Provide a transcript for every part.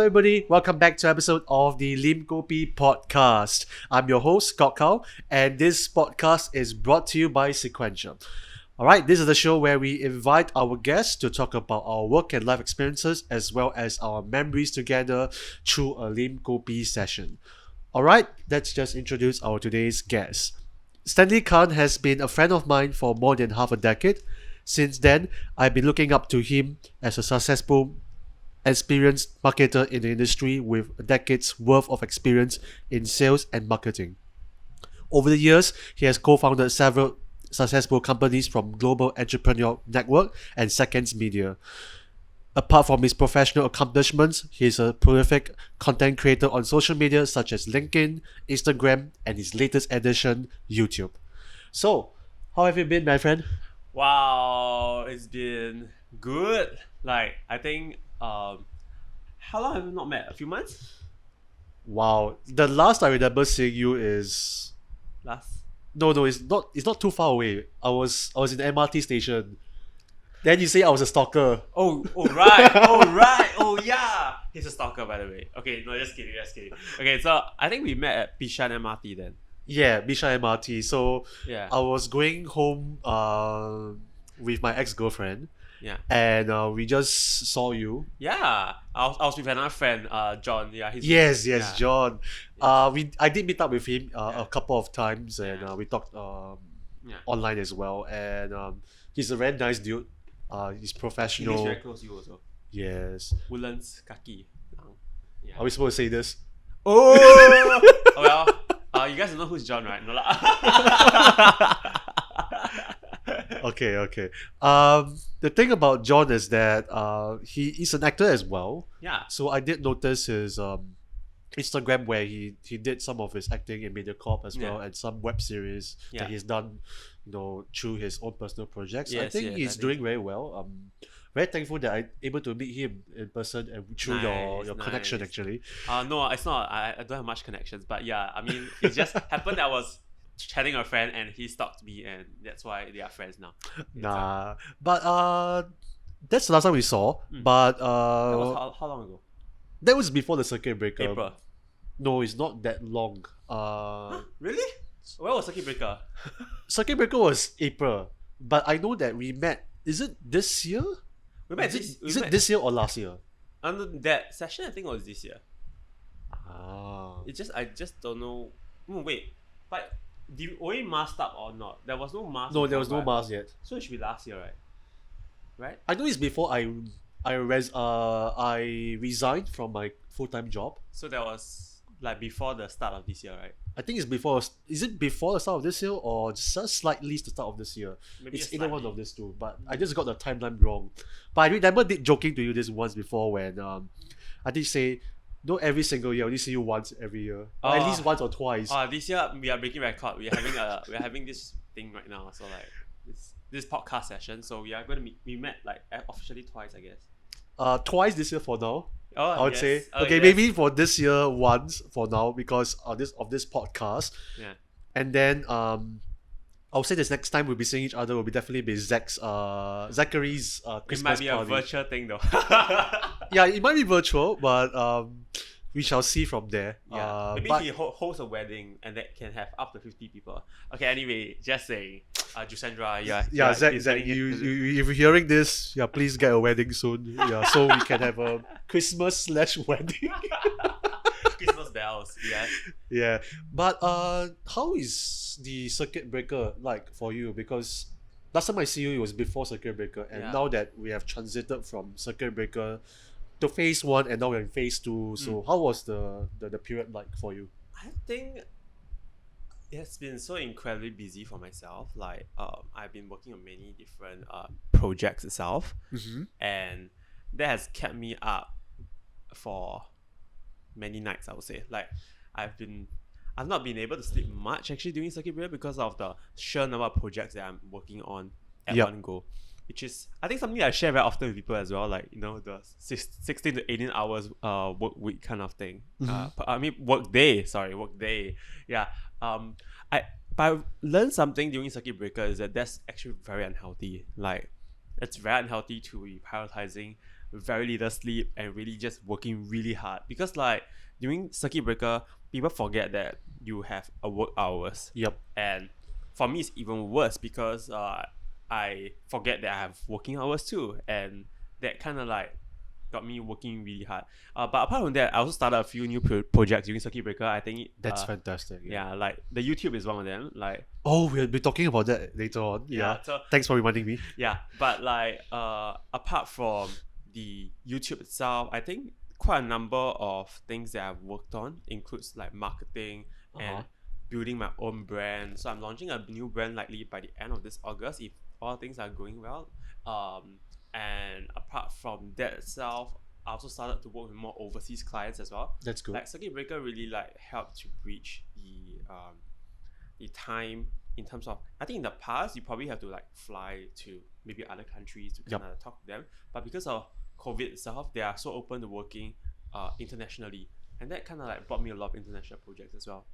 everybody. Welcome back to episode of the Lim Kopi podcast. I'm your host, Stalk Kok Hao, and this podcast is brought to you by Sequential. Alright, this is the show where we invite our guests to talk about our work and life experiences as well as our memories together through a Lim Kopi session. Alright, let's just introduce our today's guest. Stanley Kan has been a friend of mine for more than half a decade. Since then, I've been looking up to him as a successful, experienced marketer in the industry with a decade's worth of experience in sales and marketing. Over the years, he has co-founded several successful companies from Global Entrepreneur Network and Seconds Media. Apart from his professional accomplishments, he is a prolific content creator on social media such as LinkedIn, Instagram, and his latest addition, YouTube. So, how have you been, my friend? Wow, it's been good. I think, how long have we not met? A few months? Wow, the last I remember seeing you is Last? no, it's not too far away. I was in the MRT station. Then you say I was a stalker. Oh, right, oh yeah. He's a stalker, by the way. Okay, no, just kidding. Okay, so I think we met at Bishan MRT then. Yeah, Bishan MRT. So Yeah. I was going home with my ex-girlfriend, Yeah. and we just saw you. Yeah. I was with another friend, John. Yeah, he's Yes, yeah. John. I did meet up with him a couple of times, and Yeah. we talked Yeah. online as well. And he's a very nice dude. He's He lives professional. very close to you also. Yes. Woodlands, Kaki. Yeah. Are we supposed to say this? Oh! Well, you guys don't know who's John, right? No lah. Okay. The thing about John is that he is an actor as well. Yeah. So I did notice his Instagram where he did some of his acting in MediaCorp as well, Yeah. and some web series Yeah. that he's done, through his own personal projects. I Yes, think yes, he's I think doing very well. Very thankful that I'm able to meet him in person and through your Nice, connection nice. actually. No, it's not. I don't have much connections, but yeah, I mean, it just happened that I was chatting with a friend and he stalked me, and that's why they are friends now. Nah, but that's the last time we saw. Mm. But That was how long ago? that was before the circuit breaker. April. No, it's not that long. Really? Where was circuit breaker? Circuit breaker was April, but I know that we met. Is it this year? We met Is it this year or last year? under that session? I think it was this year. Ah, I just don't know. Wait, but did we masked up or not? There was no mask. no, there was before, no right? mask yet. So it should be last year, right? Right? I know it's before I resigned from my full-time job. So that was before the start of this year, right? I think it's before. Is it before the start of this year or just slightly the start of this year? Maybe It's a either one slightly. of these two, but I just got the timeline wrong. But I remember joking to you this once before when I did say, not every single year, I only see you once every year, or at least once or twice. This year we are breaking record. We're having this thing right now. So this podcast session. So we are going to meet. We met officially twice, I guess. Twice this year for now. Oh, I would yes. say Oh, okay, yes. maybe for this year once for now because of this podcast, Yeah. and then I'll say this next time we'll be seeing each other will be definitely be Zachary's It Christmas might be a party. virtual thing though. Yeah, it might be virtual, but we shall see from there. Yeah. Maybe but he hosts a wedding and that can have up to 50 people. Okay. Anyway, just saying. Jusandra, yeah, Zach, he's Zach, getting you, it. you if you're hearing this, yeah, please get a wedding soon. Yeah, so we can have a Christmas/wedding. Christmas bells. Yeah. Yeah, but how is the circuit breaker like for you? Because last time I see you, it was before circuit breaker, and Yeah. now that we have transited from circuit breaker to phase one, and now we're in phase two. So how was the period like for you? I think it's been so incredibly busy for myself. I've been working on many different projects itself, Mm-hmm. and that has kept me up for many nights. I would say, I've not been able to sleep much actually during circuit breaker because of the sheer number of projects that I'm working on at Yup. one go, which is I think something I share very often with people as well. The 16 to 18 hours work week kind of thing. Work day. Yeah. But I learned something during circuit breaker is that that's actually very unhealthy. It's very unhealthy to be prioritizing very little sleep and really just working really hard. Because like during circuit breaker, people forget that you have a work hours. Yep. And for me, it's even worse because I forget that I have working hours too, and that kind of like got me working really hard. But apart from that, I also started a few new projects during circuit breaker. I think That's fantastic. yeah, like the YouTube is one of them. Like Oh, we'll be talking about that later on. Yeah. so Thanks for reminding me. yeah, but like apart from the YouTube itself, I think quite a number of things that I've worked on includes like marketing and building my own brand. So I'm launching a new brand likely by the end of this August if all things are going well. And apart from that itself, I also started to work with more overseas clients as well. That's good. Like circuit breaker really like helped to bridge the time in terms of, I think in the past you probably have to like fly to maybe other countries to kind of talk to them, but because of COVID itself, they are so open to working internationally, and that kind of like brought me a lot of international projects as well.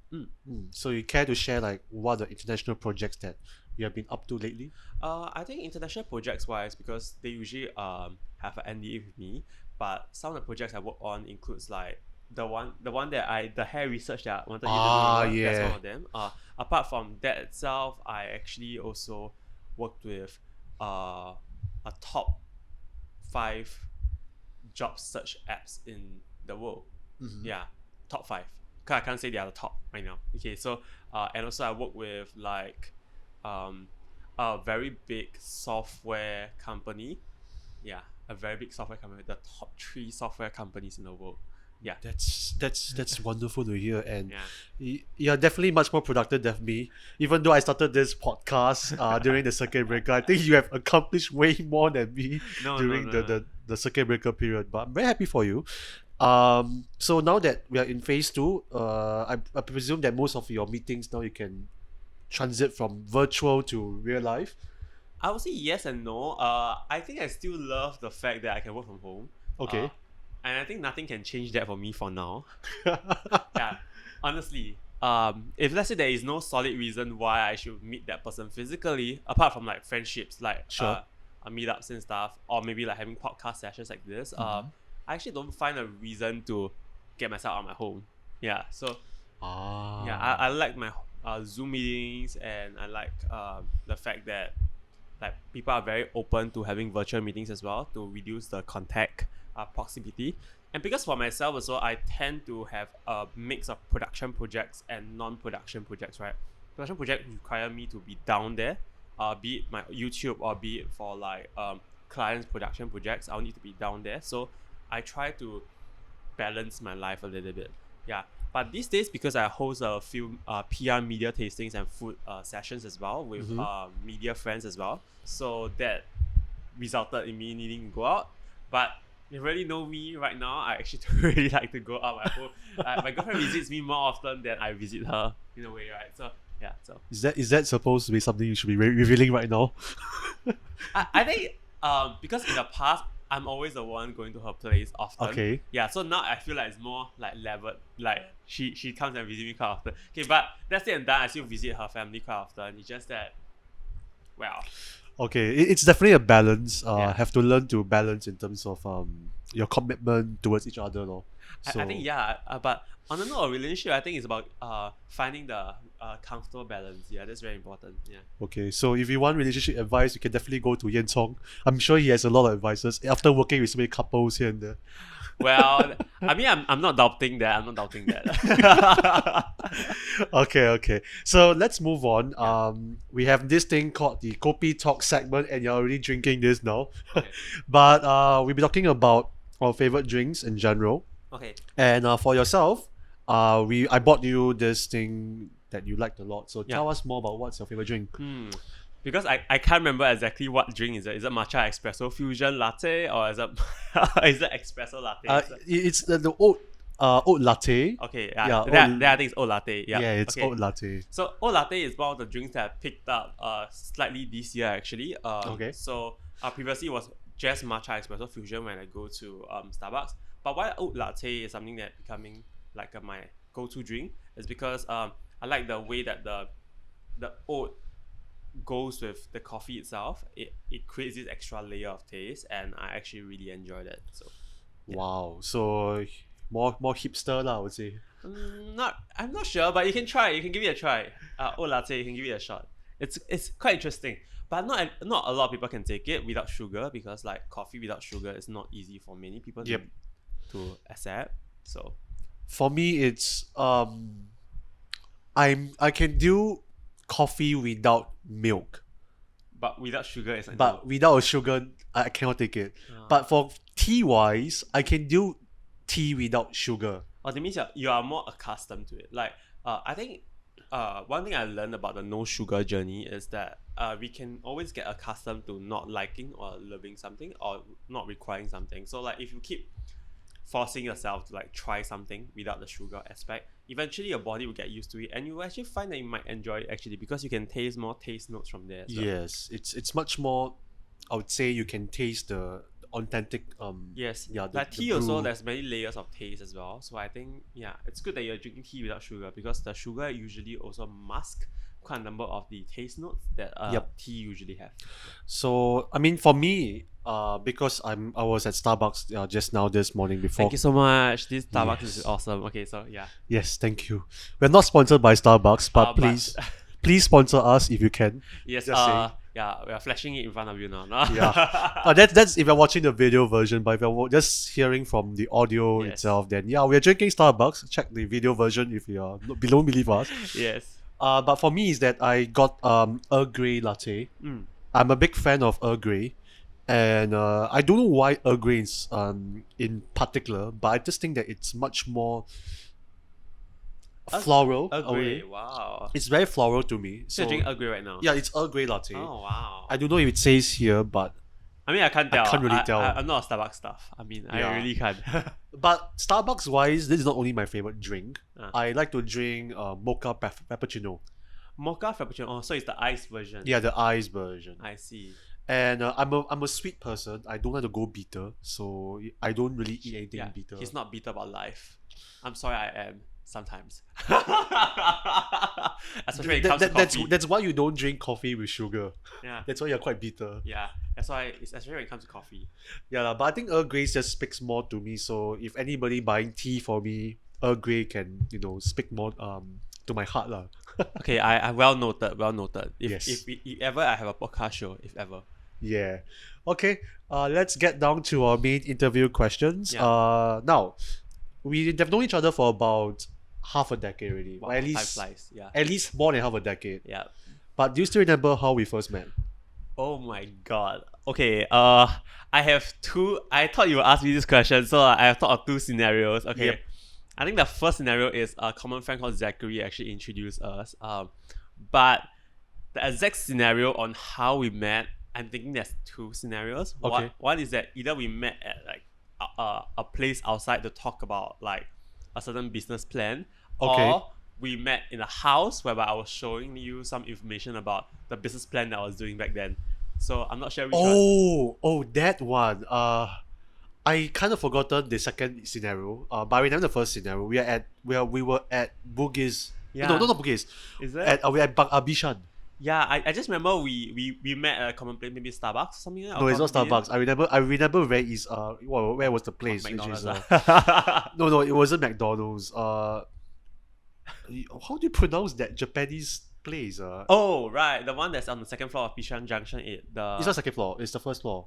So you care to share like what are the international projects that you have been up to lately? I think international projects wise, because they usually have an NDA with me, but some of the projects I work on includes like the one that the hair research that I wanted you to do. That's one of them. Apart from that itself, I actually also worked with a top 5 job search apps in the world. Yeah, top 5. Cause I can't say they are the top right now. Okay, so and also I work with like a very big software company. Yeah, a very big software company, the top 3 software companies in the world. Yeah, That's wonderful to hear, and yeah. you're definitely much more productive than me. Even though I started this podcast during the circuit breaker, I think you have accomplished way more than me during the circuit breaker period. But I'm very happy for you. So now that we are in phase 2, I presume that most of your meetings now you can transit from virtual to real life. I would say yes and no. I think I still love the fact that I can work from home. Okay. And I think nothing can change that for me for now. Yeah, honestly. If let's say there is no solid reason why I should meet that person physically, apart from like friendships, like meetups and stuff, or maybe like having podcast sessions like this, I actually don't find a reason to get myself out of my home. Yeah, so yeah, I like my Zoom meetings, and I like the fact that like people are very open to having virtual meetings as well to reduce the contact proximity. And because for myself also, I tend to have a mix of production projects and non-production projects, right? Production projects require me to be down there, be it my YouTube or be it for like clients' production projects. I'll need to be down there. So I try to balance my life a little bit. Yeah. But these days, because I host a few PR media tastings and food sessions as well with media friends as well, so that resulted in me needing to go out. But if you really know me right now, I actually don't really like to go out. My girlfriend visits me more often than I visit her, in a way, right? So yeah. So Is that supposed to be something you should be revealing right now? I think because in the past I'm always the one going to her place often. Okay. Yeah, so now I feel like it's more like leveled. Like she comes and visits me quite often. Okay, but that's it and done. I still visit her family quite often. It's just that, well. Okay, it's definitely a balance. Have to learn to balance in terms of your commitment towards each other, no? So I think but on a note of relationship, I think it's about finding the comfortable balance. Yeah, that's very important. Yeah. okay, so if you want relationship advice, you can definitely go to Yan Chong. I'm sure he has a lot of advices after working with so many couples here and there. Well, I mean, I'm not doubting that. I'm not doubting that. Okay. So let's move on. We have this thing called the Kopi Talk segment, and you're already drinking this now. Okay. But we'll be talking about our favorite drinks in general. Okay. And for yourself, I bought you this thing that you liked a lot. So tell us more about what's your favorite drink. Because I can't remember exactly what drink is it. Is it matcha espresso fusion latte, or is it is it espresso latte? It's the oat latte. Okay, Yeah, I think it's oat latte. Yeah, it's okay. oat latte. So oat latte is one of the drinks that I picked up slightly this year actually. Okay. So previously it was just matcha espresso fusion when I go to Starbucks. But why oat latte is something that becoming like my go-to drink is because I like the way that the oat goes with the coffee itself. It creates this extra layer of taste, and I actually really enjoyed it. So Wow. So more hipster lah, I would say. I'm not sure, but you can try. You can give it a try. Latte, you can give it a shot. It's quite interesting, but not a lot of people can take it without sugar, because like coffee without sugar is not easy for many people Yep. to accept. So For me, it's I can do coffee without milk, but without sugar, it's like but without a sugar, I cannot take it. But for tea wise, I can do tea without sugar. Oh, that means you are more accustomed to it. Like, I think one thing I learned about the no sugar journey is that we can always get accustomed to not liking or loving something, or not requiring something. So like if you keep forcing yourself to like try something without the sugar aspect, eventually your body will get used to it, and you will actually find that you might enjoy it actually, because you can taste more taste notes from there as well. Yes, it's much more. I would say you can taste the authentic. Yes, Yeah. like tea also, there's many layers of taste as well. So I think it's good that you're drinking tea without sugar, because the sugar usually also masks quite a number of the taste notes that Yep. tea usually have. So I mean, for me, because I was at Starbucks just now this morning before. Thank you so much. This Starbucks Yes. is awesome. Okay, so yeah. Yes, thank you. We're not sponsored by Starbucks, but please, please sponsor us if you can. Yes. Just saying. Yeah, we are flashing it in front of you now. Yeah. That's if you're watching the video version, but if you're just hearing from the audio Yes. itself, then yeah, we're drinking Starbucks. Check the video version if you don't believe us. Yes. But for me is that I got Earl Grey latte. Mm. I'm a big fan of Earl Grey, and I don't know why Earl Grey is in particular, but I just think that it's much more floral. Earl Grey. away. Wow. It's very floral to me. So So you're drinking Earl Grey right now? yeah, it's Earl Grey latte. Oh wow. I don't know if it says here, but I mean, I can't tell. can't really tell. I'm not a Starbucks stuff. I mean, I Yeah. really can't. Starbucks wise, this is not only my favorite drink. Ah. I like to drink mocha frappuccino. Mocha frappuccino. Oh, so it's the iced version. Yeah, the ice version. I see. And I'm a sweet person. I don't like to go bitter, so I don't really eat anything Yeah, bitter. he's not bitter about life. I'm sorry, I am sometimes. Especially when it comes to coffee. That's why you don't drink coffee with sugar. Yeah, That's why you're quite bitter. yeah. That's why it's especially when it comes to coffee. Yeah, lah, but I think Earl Grey just speaks more to me. So if anybody buying tea for me, Earl Grey can speak more to my heart lah. Okay, I well noted. Well noted. Yes. If ever I have a podcast show, if ever. Yeah. Okay. Let's get down to our main interview questions. Yeah. Now, we have known each other for about half a decade already. Wow, Or at time least flies. Yeah. at least more than half a decade. Yeah. But do you still remember how we first met? Oh my god. Okay. I have two. I thought you would ask me this question, so I have thought of two scenarios. Okay. Yep. I think the first scenario is a common friend called Zachary actually introduced us. But the exact scenario on how we met, I'm thinking there's two scenarios. Okay. One is that either we met at like a place outside to talk about like a certain business plan, Okay. or we met in a house whereby I was showing you some information about the business plan that I was doing back then. So I'm not sure which one. Oh, that one. I kind of forgotten the second scenario. But I remember the first scenario. We were at Bugis. Yeah. No, not Bugis. Is it? We're at Bishan. Yeah, I just remember we met at a common place, maybe Starbucks or something like that. No, or it's not convenience. Starbucks. I remember where is where was the place? Which McDonald's. is, no, it wasn't McDonald's. How do you pronounce that Japanese place? Oh, right. The one that's on the second floor of Bishan Junction 8. It's not second floor. It's the first floor.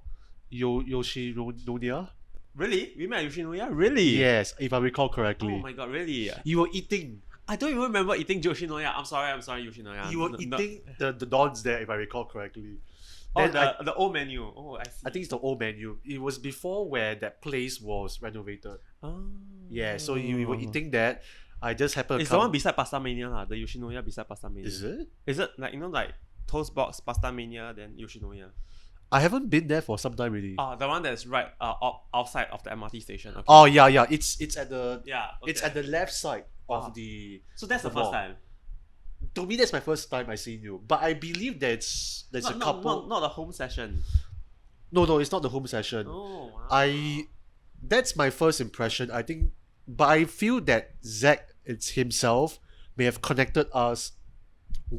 Yoshinoya? Really? We met at Yoshinoya? Really? Yes, if I recall Oh correctly. my god, really? You were eating. I don't even remember eating Yoshinoya. I'm sorry, Yoshinoya. You were eating the dons there, if I recall correctly. Oh, Then the old menu. Oh, I see. I think it's the old menu. It was before where that place was renovated. Oh. Yeah, so we were eating that. I just happened to It's come. the one beside Pasta Mania, lah. The Yoshinoya beside Pasta Mania. Is it? Is it like like Toast Box, Pasta Mania, then Yoshinoya? I haven't been there for some time really. The one that's right outside of the MRT station. Okay. Oh yeah. It's at the Yeah. it's okay. at the left side of Ah. the. So that's the the first mall. time. To me, that's my first time I seen you. But I believe there's a couple. Not the home session. No, it's not the home session. Oh, wow. That's my first impression. I think, but I feel that Zach himself may have connected us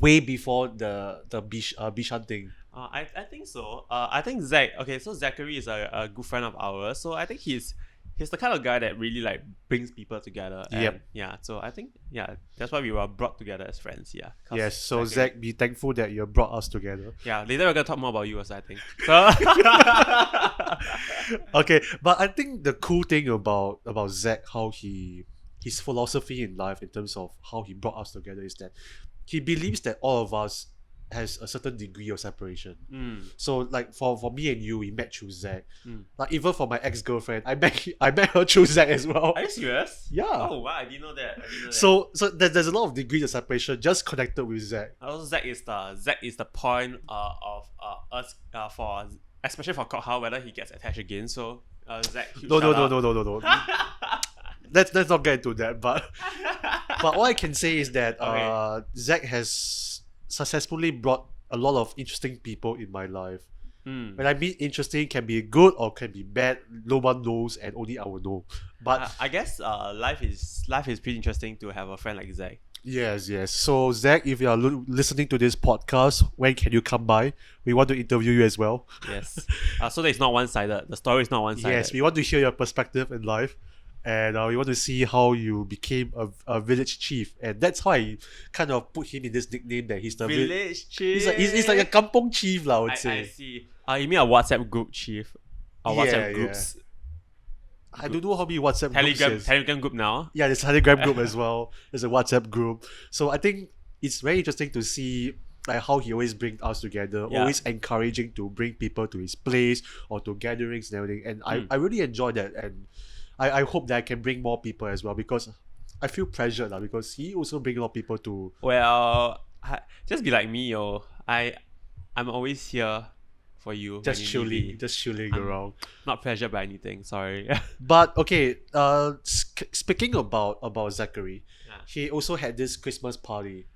way before the Bishan thing. I think so. I think Zach. Okay, so Zachary is a good friend of ours. So I think he's the kind of guy that really like brings people together. And Yep. yeah. So I think that's why we were brought together as friends. Yeah. 'Cause Yes, so Zachary- Zach, be thankful that you brought us together. Yeah. Later we're gonna talk more about you, also, I think. So. Okay, but I think the cool thing about Zach, how his philosophy in life in terms of how he brought us together is that he believes that all of us has a certain degree of separation. So like for me and you, we met through Zach. Like even for my ex-girlfriend, I met her through Zach as well. Are you serious? Yeah. Oh wow, I didn't know that. So there's a lot of degrees of separation just connected with Zach. Also, Zach is the point of us for especially for Kok Hao, whether he gets attached again. So Zach. No. Let's not get into that. But all I can say is that Okay. Zach has successfully brought a lot of interesting people in my life. When I mean interesting, can be good or can be bad. No one knows, and only I will know. But I guess life is pretty interesting to have a friend like Zach. yes. So Zach, if you are listening to this podcast, when can you come by? We want to interview you as well. Yes. So that it's not one sided. The story is not one sided. Yes, we want to hear your perspective in life. And we want to see how you became a village chief. And that's how I kind of put him in this nickname that he's the Village chief. He's like a kampong chief, I would I say. see. You mean a WhatsApp group chief? Or Yeah, WhatsApp yeah. groups? I don't know how many WhatsApp groups is. Telegram group now? Yeah, there's a Telegram group as well. There's a WhatsApp group. So I think it's very interesting to see like how he always brings us together, Yeah. always encouraging to bring people to his place or to gatherings and everything. And I really enjoy that, and I hope that I can bring more people as well, because I feel pressured now because he also brings a lot of people to. Well, just be like me, yo. I'm always here for you. Just when you need me. just chilling around. Not pressured by anything. Sorry. But okay, speaking about Zachary, Yeah. he also had this Christmas party.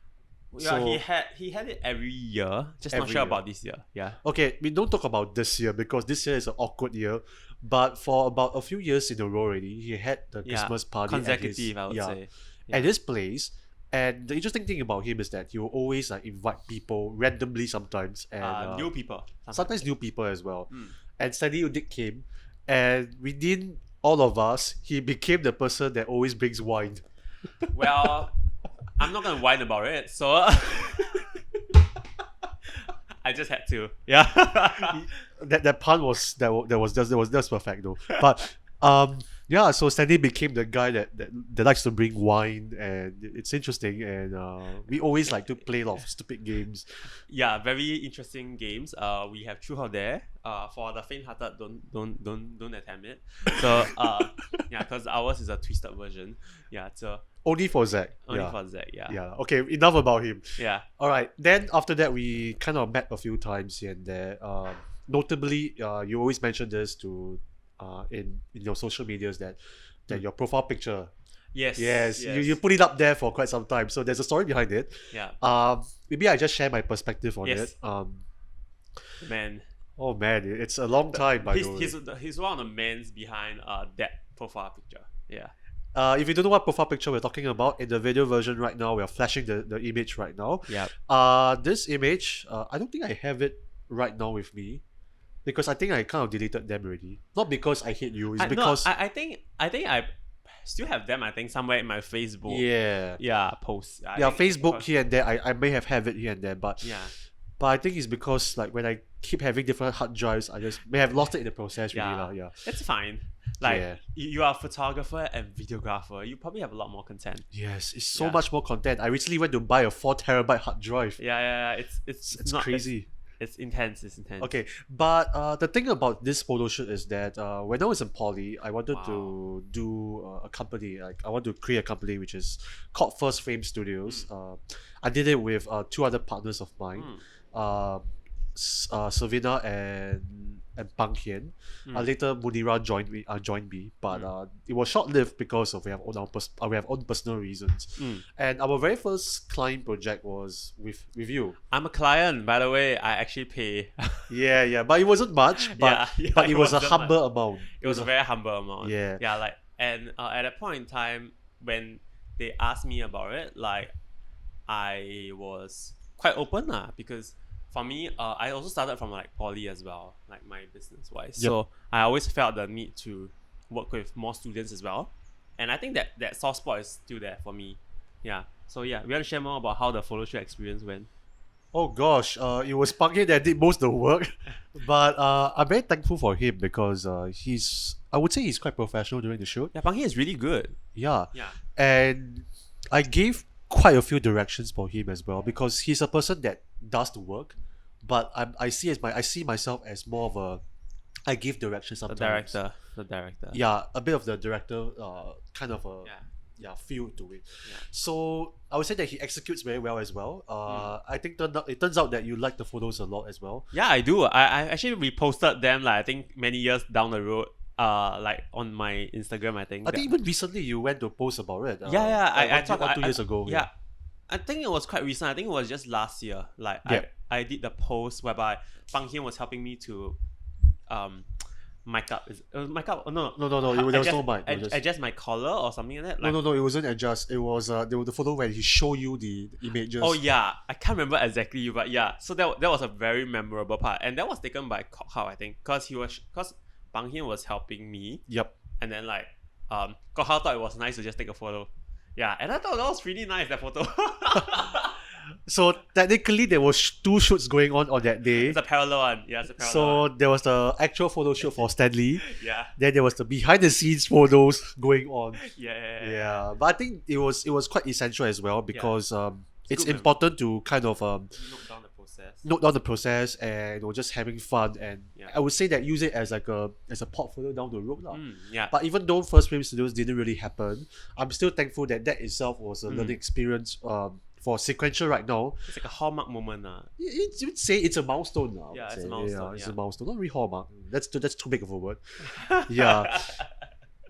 Yeah, So- he had it every year. Just not Every sure year. about this year. Yeah. Okay, we don't talk about this year because this year is an awkward year. But for about a few years in a row already, he had the Yeah. Christmas party Consecutive, I would say. at his place. And the interesting thing about him is that he will always like invite people randomly sometimes, and New people. sometimes new people as well. And Stanley Udik came, and within all of us, he became the person that always brings wine. Well, I'm not gonna whine about it, so I just had to. Yeah. That pun was just perfect though. But yeah, so Stanley became the guy that likes to bring wine, and it's interesting, and we always like to play a lot of stupid games. Yeah, very interesting games. We have Truth or Dare. For the faint-hearted, don't attempt it. So yeah, because ours is a twisted version. Yeah, so Only for Zach. only yeah. for Zach. Yeah. Yeah. Okay, enough about him. Yeah. All right. Then after that, we kind of met a few times here and there. Notably, you always mention this to in your social medias that your profile picture. Yes. Yes, you put it up there for quite some time. So there's a story behind it. Yeah. Maybe I just share my perspective on Yes. it. Man. Oh man, it's a long time by the way. He's one of the men's behind that profile picture. Yeah. If you don't know what profile picture we're talking about, in the video version right now, we are flashing the image right now. Yeah. This image, I don't think I have it right now with me, because I think I kind of deleted them already. Not because I hate you, it's because I think I still have them. I think somewhere in my Facebook. yeah, Posts. yeah, Facebook here and there. I may have it here and there, but Yeah. I think it's because like when I keep having different hard drives, I just may have lost it in the process. Really, Yeah. yeah. It's fine. Like Yeah. you are a photographer and videographer. You probably have a lot more content. Yes, it's so Yeah. much more content. I recently went to buy a 4 TB hard drive. Yeah. It's not, crazy. It's intense. It's intense. Okay, but the thing about this photo shoot is that when I was in poly, I wanted to do a company. Like I want to create a company which is called First Frame Studios. I did it with two other partners of mine, Savina and Pang Hian. Later Munira joined me, but it was short lived because of we have own personal reasons. And our very first client project was with you. I'm a client, by the way. I actually pay. Yeah, but it wasn't much. But Yeah, but it was a wasn't humble amount. It was a very humble amount. Yeah. Yeah, like, and at that point in time when they asked me about it, like, I was quite open lah, because for me, I also started from like poly as well, like my business wise. Yep. So I always felt the need to work with more students as well, and I think that soft spot is still there for me. Yeah. So yeah, we want to share more about how the photo shoot experience went. Oh gosh, it was Punky that did most of the work, but I'm very thankful for him because I would say he's quite professional during the shoot. Yeah, Panghi is really good. Yeah, Yeah. and I gave quite a few directions for him as well because he's a person that does the work, but I see myself as more of a I give directions The sometimes. director. Yeah, a bit of the director kind of a Yeah. feel to it. Yeah. So I would say that he executes very well as well. I think it turns out that you like the photos a lot as well. Yeah, I do. I actually reposted them like I think many years down the road. Like on my Instagram, I think. I think even recently you went to post about it. Yeah. I thought thought 2 years ago. Yeah, I think it was quite recent. I think it was just last year. Like Yeah. I did the post whereby Pang Hian was helping me to mic up. It was mic up? Oh, no. There was no mic. It was just- Adjust my collar or something like that. Like, no, it wasn't adjust. It was the photo where he show you the images. Oh yeah, I can't remember exactly, but yeah. So that was a very memorable part, and that was taken by Kok Hao, I think, because Pang Hian was helping me, Yep. and then like Kok Hao thought it was nice to just take a photo. Yeah, and I thought that was really nice, that photo. So technically there was 2 shoots going on that day. It's a parallel one. Yeah, it's a parallel So one. there was the actual photo shoot for Stanley. Yeah. Then there was the behind the scenes photos going on. Yeah. Yeah, but I think it was quite essential as well because it's good important to kind of Note down the process. note down the process and just having fun, and Yeah. I would say that use it as like a portfolio down the road lah. Yeah. But even though first frame studios didn't really happen, I'm still thankful that itself was a learning experience for sequential right now. It's like a hallmark moment. You would say it's a milestone now. Yeah, I would it's a say. milestone, It's yeah. a milestone. Not really hallmark. That's too big of a word. Yeah.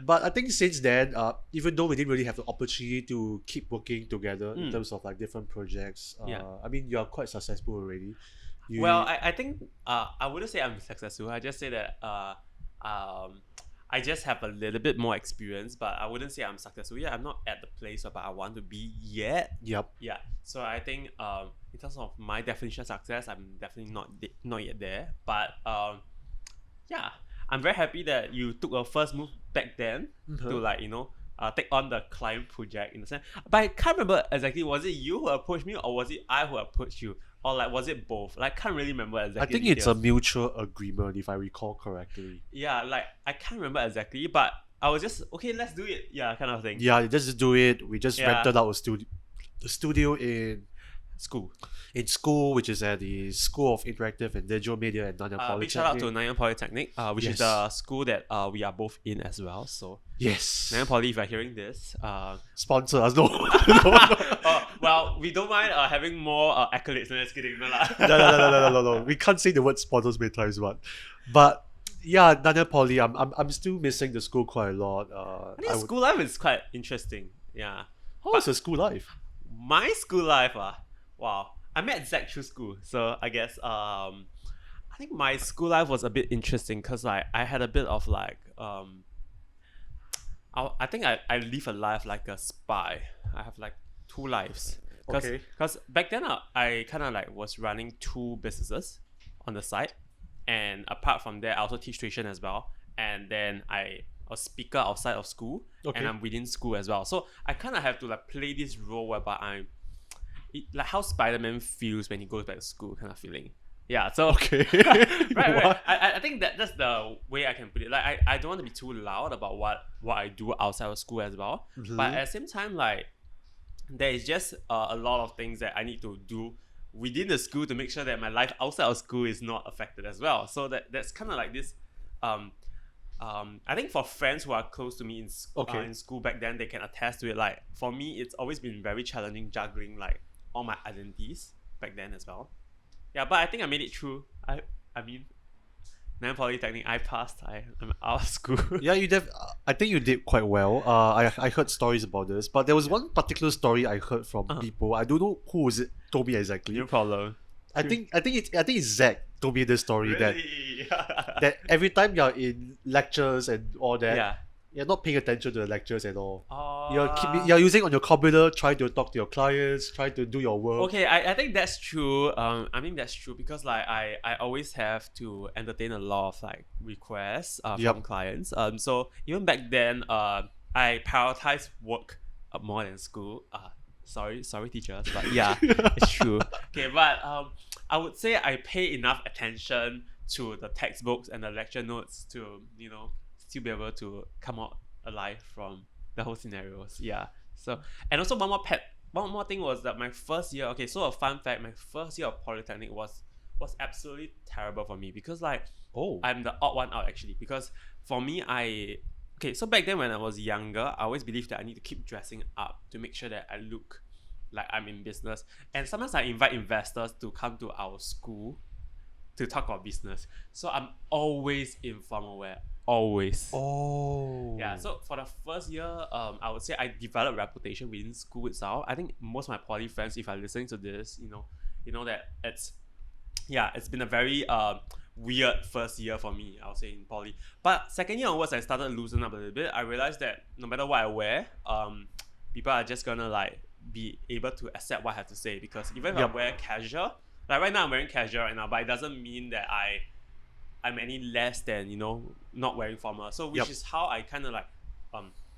But I think since then, even though we didn't really have the opportunity to keep working together in terms of like different projects, Yeah. I mean, you are quite successful already. Well, I think I wouldn't say I'm successful. I just say that I just have a little bit more experience, but I wouldn't say I'm successful. Yeah, I'm not at the place where I want to be yet. Yep. Yeah. So I think in terms of my definition of success, I'm definitely not yet there. But yeah, I'm very happy that you took a first move back then to like take on the client project in a sense. But I can't remember exactly, was it you who approached me or was it I who approached you? Or like was it both? Like can't really remember exactly. I think the it's a details. mutual agreement if I recall correctly. Yeah, like I can't remember exactly, but I was just okay, let's do it. Yeah, kind of thing. Yeah, just do it. We just Yeah. rented out the studio School. in school, which is at the School of Interactive and Digital Media at Nanyang Big shout out to Polytechnic. Nanyang Polytechnic, which is Yes. the school that we are both in as well. So Yes. Nanyang Poly, if you're hearing this, Sponsor us. No. well, we don't mind having more accolades. No, just kidding. No, lah. No. We can't say the word sponsors many times, but yeah, Nanyang Poly. I'm still missing the school quite a lot. I think school life is quite interesting. Yeah. How was the school life? My school life, wow. I met Zach through school, so I guess I think my school life was a bit interesting because like I had a bit of like I think I live a life like a spy. I have like 2 lives. Okay. Because back then I kind of like was running 2 businesses on the side, and apart from that I also teach tuition as well, and then I a speaker outside of school, Okay. and I'm within school as well. So I kind of have to like play this role whereby like how Spider-Man feels when he goes back to school, kind of feeling. Yeah. So Okay. right. What? I think that's the way I can put it. Like I don't want to be too loud about what I do outside of school as well. But at the same time, like there is just a lot of things that I need to do within the school to make sure that my life outside of school is not affected as well. So that's kind of like this. I think for friends who are close to me in school back then, they can attest to it. Like for me, it's always been very challenging juggling like all my identities back then as well. Yeah, but I think I made it through. I mean, Nanyang Polytechnic, I passed. I'm out of school. Yeah, I think you did quite well. I heard stories about this, but there was one particular story I heard from people. I don't know who was it told me exactly. No problem. I think it's Zach told me this story Really? that every time you're in lectures and all that, Yeah. You're not paying attention to the lectures at all. Uh, You're using on your computer, trying to talk to your clients, trying to do your work. Okay, I think that's true. I mean that's true because like I always have to entertain a lot of like requests Yup. from clients. So even back then, I prioritize work more than school. Sorry teachers, but yeah, it's true. Okay, but I would say I pay enough attention to the textbooks and the lecture notes to still be able to come out alive from the whole scenarios. Yeah. So and also one more thing was that my first year. Okay, so a fun fact: my first year of polytechnic was absolutely terrible for me because like Oh. I'm the odd one out actually because for me so back then when I was younger I always believed that I need to keep dressing up to make sure that I look like I'm in business, and sometimes I invite investors to come to our school to talk about business, so I'm always in formal wear, always. Oh. Yeah, so for the first year, I would say I developed reputation within school itself. I think most of my poly friends, if are listening to this, you know that it's been a very weird first year for me, I would say, in poly. But second year onwards, I started loosening up a little bit. I realized that no matter what I wear, people are just gonna like be able to accept what I have to say, because even if Yup. I wear casual, like right now I'm wearing casual right now, but it doesn't mean that I'm any less than not wearing formal. So which Yup. is how I kind of like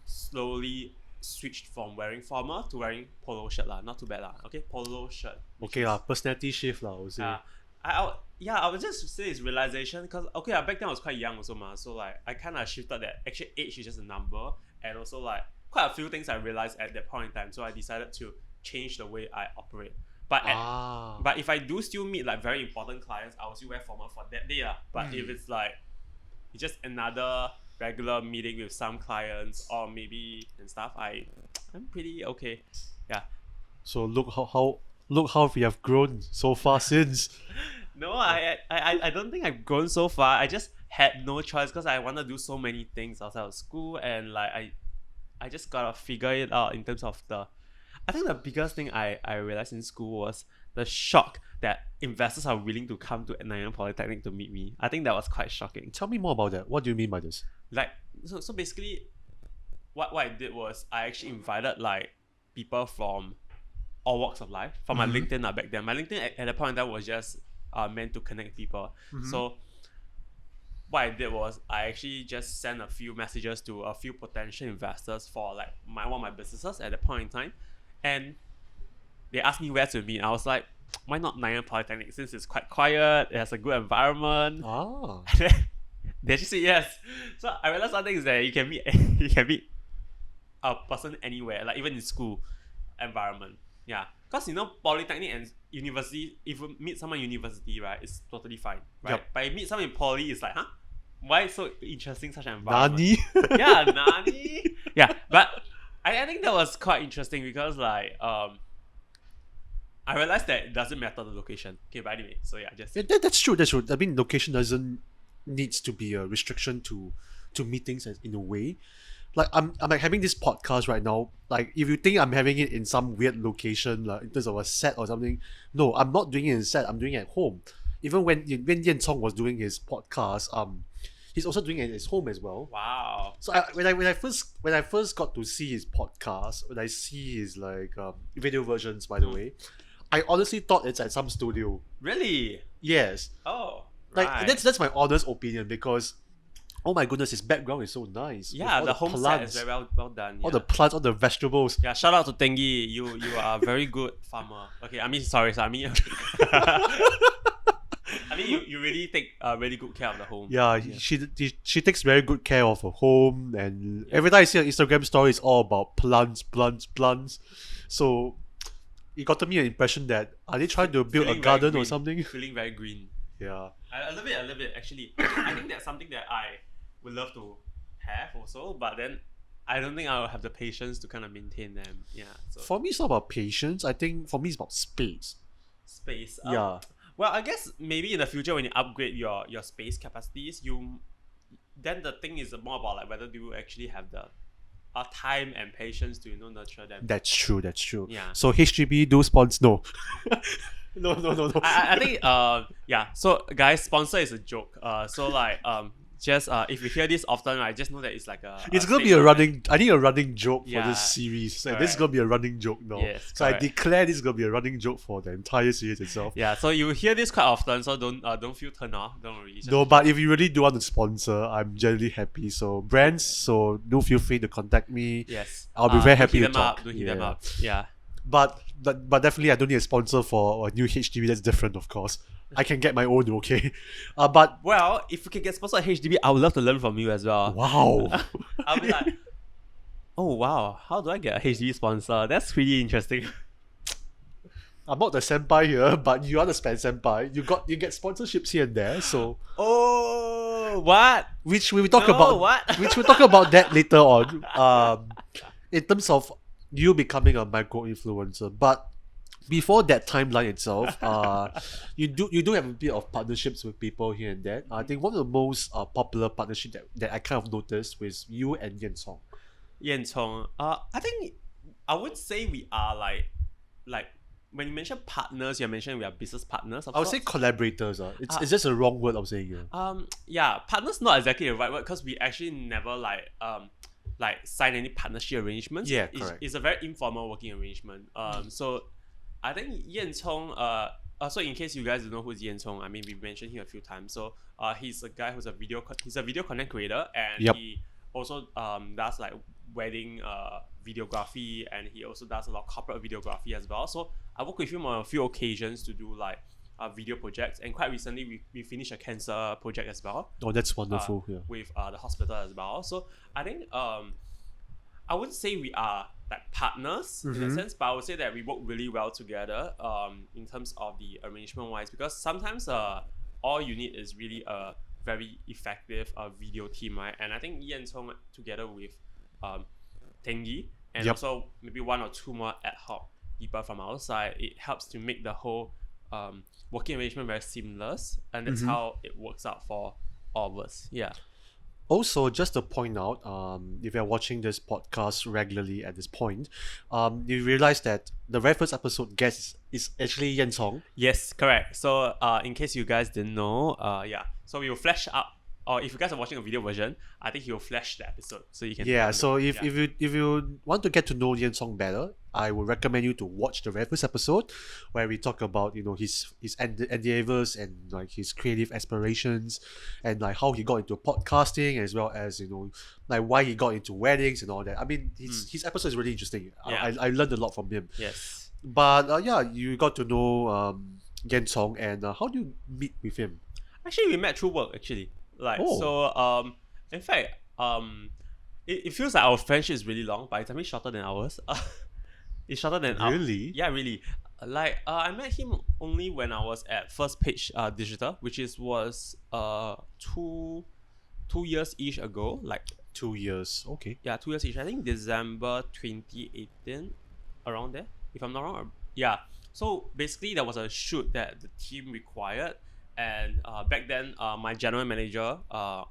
slowly switched from wearing formal to wearing polo shirt lah. Not too bad lah. Okay, polo shirt. which Okay is- lah, personality shift lah, I would say. I would just say it's realization because back then I was quite young also ma, so like I kind of shifted that actually age is just a number, and also like quite a few things I realized at that point in time, so I decided to change the way I operate. But but if I do still meet like very important clients, I will still wear formal for that day lah. But if it's like it's just another regular meeting with some clients or maybe and stuff, I'm pretty okay. Yeah. So look how we have grown so far since. No, I don't think I've grown so far. I just had no choice because I want to do so many things outside of school, and like I just gotta figure it out in terms of I think the biggest thing I realized in school was the shock that investors are willing to come to Nanyang Polytechnic to meet me. I think that was quite shocking. Tell me more about that. What do you mean by this? Like so basically what I did was I actually invited like people from all walks of life from my LinkedIn back then. My LinkedIn at that point in time was just meant to connect people. So what I did was I actually just sent a few messages to a few potential investors for like one of my businesses at that point in time, and they asked me where to meet. I was like, why not Nanyang Polytechnic, since it's quite quiet, it has a good environment. Ah. They just said yes. So I realized something is that you can meet a person anywhere, like even in school environment. Yeah, because polytechnic and university, if you meet someone in university, right, it's totally fine, right? Yup. But you meet someone in poly, it's like, huh? Why is so interesting such an environment? Nani? Yeah, nani? Yeah, but I think that was quite interesting because like I realized that it doesn't matter the location. Okay, but anyway, so yeah, just Yeah, that's true. That's true. I mean, location doesn't needs to be a restriction to meetings in a way. Like I'm like having this podcast right now. Like if you think I'm having it in some weird location, like in terms of a set or something, no, I'm not doing it in set. I'm doing it at home. Even when Yan Cong was doing his podcast, he's also doing it at his home as well. wow. So when I first got to see his podcast, when I see his like video versions, by the way, I honestly thought it's at some studio. Really? Yes, Oh, like right. that's my honest opinion, because oh my goodness, his background is so nice. With Yeah, all the home set plants, is very well done. all Yeah. the plants, all the vegetables. Yeah, shout out to Tengi. You are a very good farmer. Okay, I mean sorry, I mean I mean you really take really good care of the home. Yeah, she takes very good care of her home, and every time I see her Instagram story, it's all about plants. So it got to me an impression that are they trying to build a Feeling very garden or green. something? Feeling very green. Yeah. I love it actually. I think that's something that I would love to have also, but then I don't think I'll have the patience to kind of maintain them. Yeah. So For me, it's not about patience. I think for me, it's about space. space. Yeah. Well, I guess maybe in the future when you upgrade your space capacities, then the thing is more about like whether do you actually have the time and patience to nurture them. That's true. Yeah. So HDB do sponsor? No. no. I think yeah. So guys, sponsor is a joke. So like just if you hear this often, right, just know that it's like It's gonna be a running. I think a running joke for Yeah, this series. So this is correct. gonna be a running joke now. Yes, so I correct. declare this is gonna be a running joke for the entire series itself. Yeah, so you hear this quite often, so don't feel turned off. Don't worry. Just No, but if you really do want to sponsor, I'm generally happy. So brands, so do feel free to contact me. yes, I'll be very do happy hit to them up. talk. Do hit them Yeah. up. Yeah. But definitely I don't need a sponsor for a new HDB. That's different, of course. I can get my own, okay. But Well, if you can get sponsored by HDB, I would love to learn from you as well. wow. I'll be like, oh wow, how do I get a HDB sponsor? That's pretty interesting. I'm not the senpai here, but you are the senpai. You get sponsorships here and there, so Oh, what? which we will talk No, about what? which we'll talk about that later on. In terms of you becoming a micro influencer. But before that timeline itself, you do have a bit of partnerships with people here and there. I think one of the most popular partnership that I kind of noticed was you and Yan Song. Yan Chong. I think I would say we are like when you mention partners, you're mentioning we are business partners. Of I would say sorts. collaborators. It's just a wrong word I'm saying here. Yeah, partners not exactly the right word because we actually never like sign any partnership arrangements. Yeah, correct. It's a very informal working arrangement. So I think Yan Chong. So in case you guys don't know who's Yan Chong, I mean we mentioned him a few times. So he's a guy who's he's a video content creator, and Yep. he also does like wedding videography, and he also does a lot of corporate videography as well. So I work with him on a few occasions to do like video projects, and quite recently we finished a cancer project as well. Oh, that's wonderful. Yeah. With the hospital as well. So I think I wouldn't say we are like partners in a sense, but I would say that we work really well together in terms of the arrangement wise, because sometimes all you need is really a very effective video team, right? And I think Yan Chong together with Tengi and Yep. also maybe one or two more ad hoc people from our side, it helps to make the whole working arrangement very seamless, and that's how it works out for all of us. Yeah. Also, just to point out, if you're watching this podcast regularly at this point, you realize that the very first episode guest is actually Yan Song. Yes, correct. So in case you guys didn't know, yeah. So we will flash up, or if you guys are watching a video version, I think he will flash the episode so you can. Yeah, so download. if you want to get to know Yan Song better, I would recommend you to watch the very first episode where we talk about his endeavors and like his creative aspirations and like how he got into podcasting, as well as like why he got into weddings and all that. I mean his episode is really interesting. Yeah. I learned a lot from him. Yes. But yeah, you got to know Yan Song, and how do you meet with him? Actually, we met through work. Actually, in fact, it feels like our friendship is really long, but it's actually shorter than ours. It's shorter than ours. Really? Yeah, really. Like I met him only when I was at First Page Digital, which was 2 years ish ago. Like 2 years. Okay. yeah, 2 years ish. I think December 2018, around there, if I'm not wrong. Yeah. So basically, there was a shoot that the team required, and back then, my general manager, I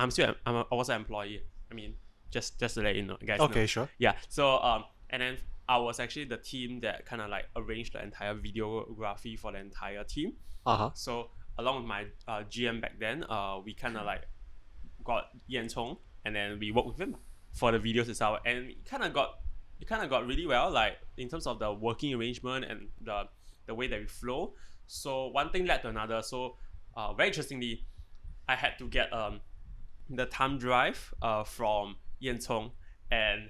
was an employee. I mean, just to let you know, guys. Okay, know. sure. Yeah. So and then I was actually the team that kind of like arranged the entire videography for the entire team. So along with my GM back then, we kind of like got Yan Chong, and then we worked with him for the videos itself, and it kind of got really well, like in terms of the working arrangement and the way that we flow. So one thing led to another. So very interestingly, I had to get the thumb drive from Yan Chong, and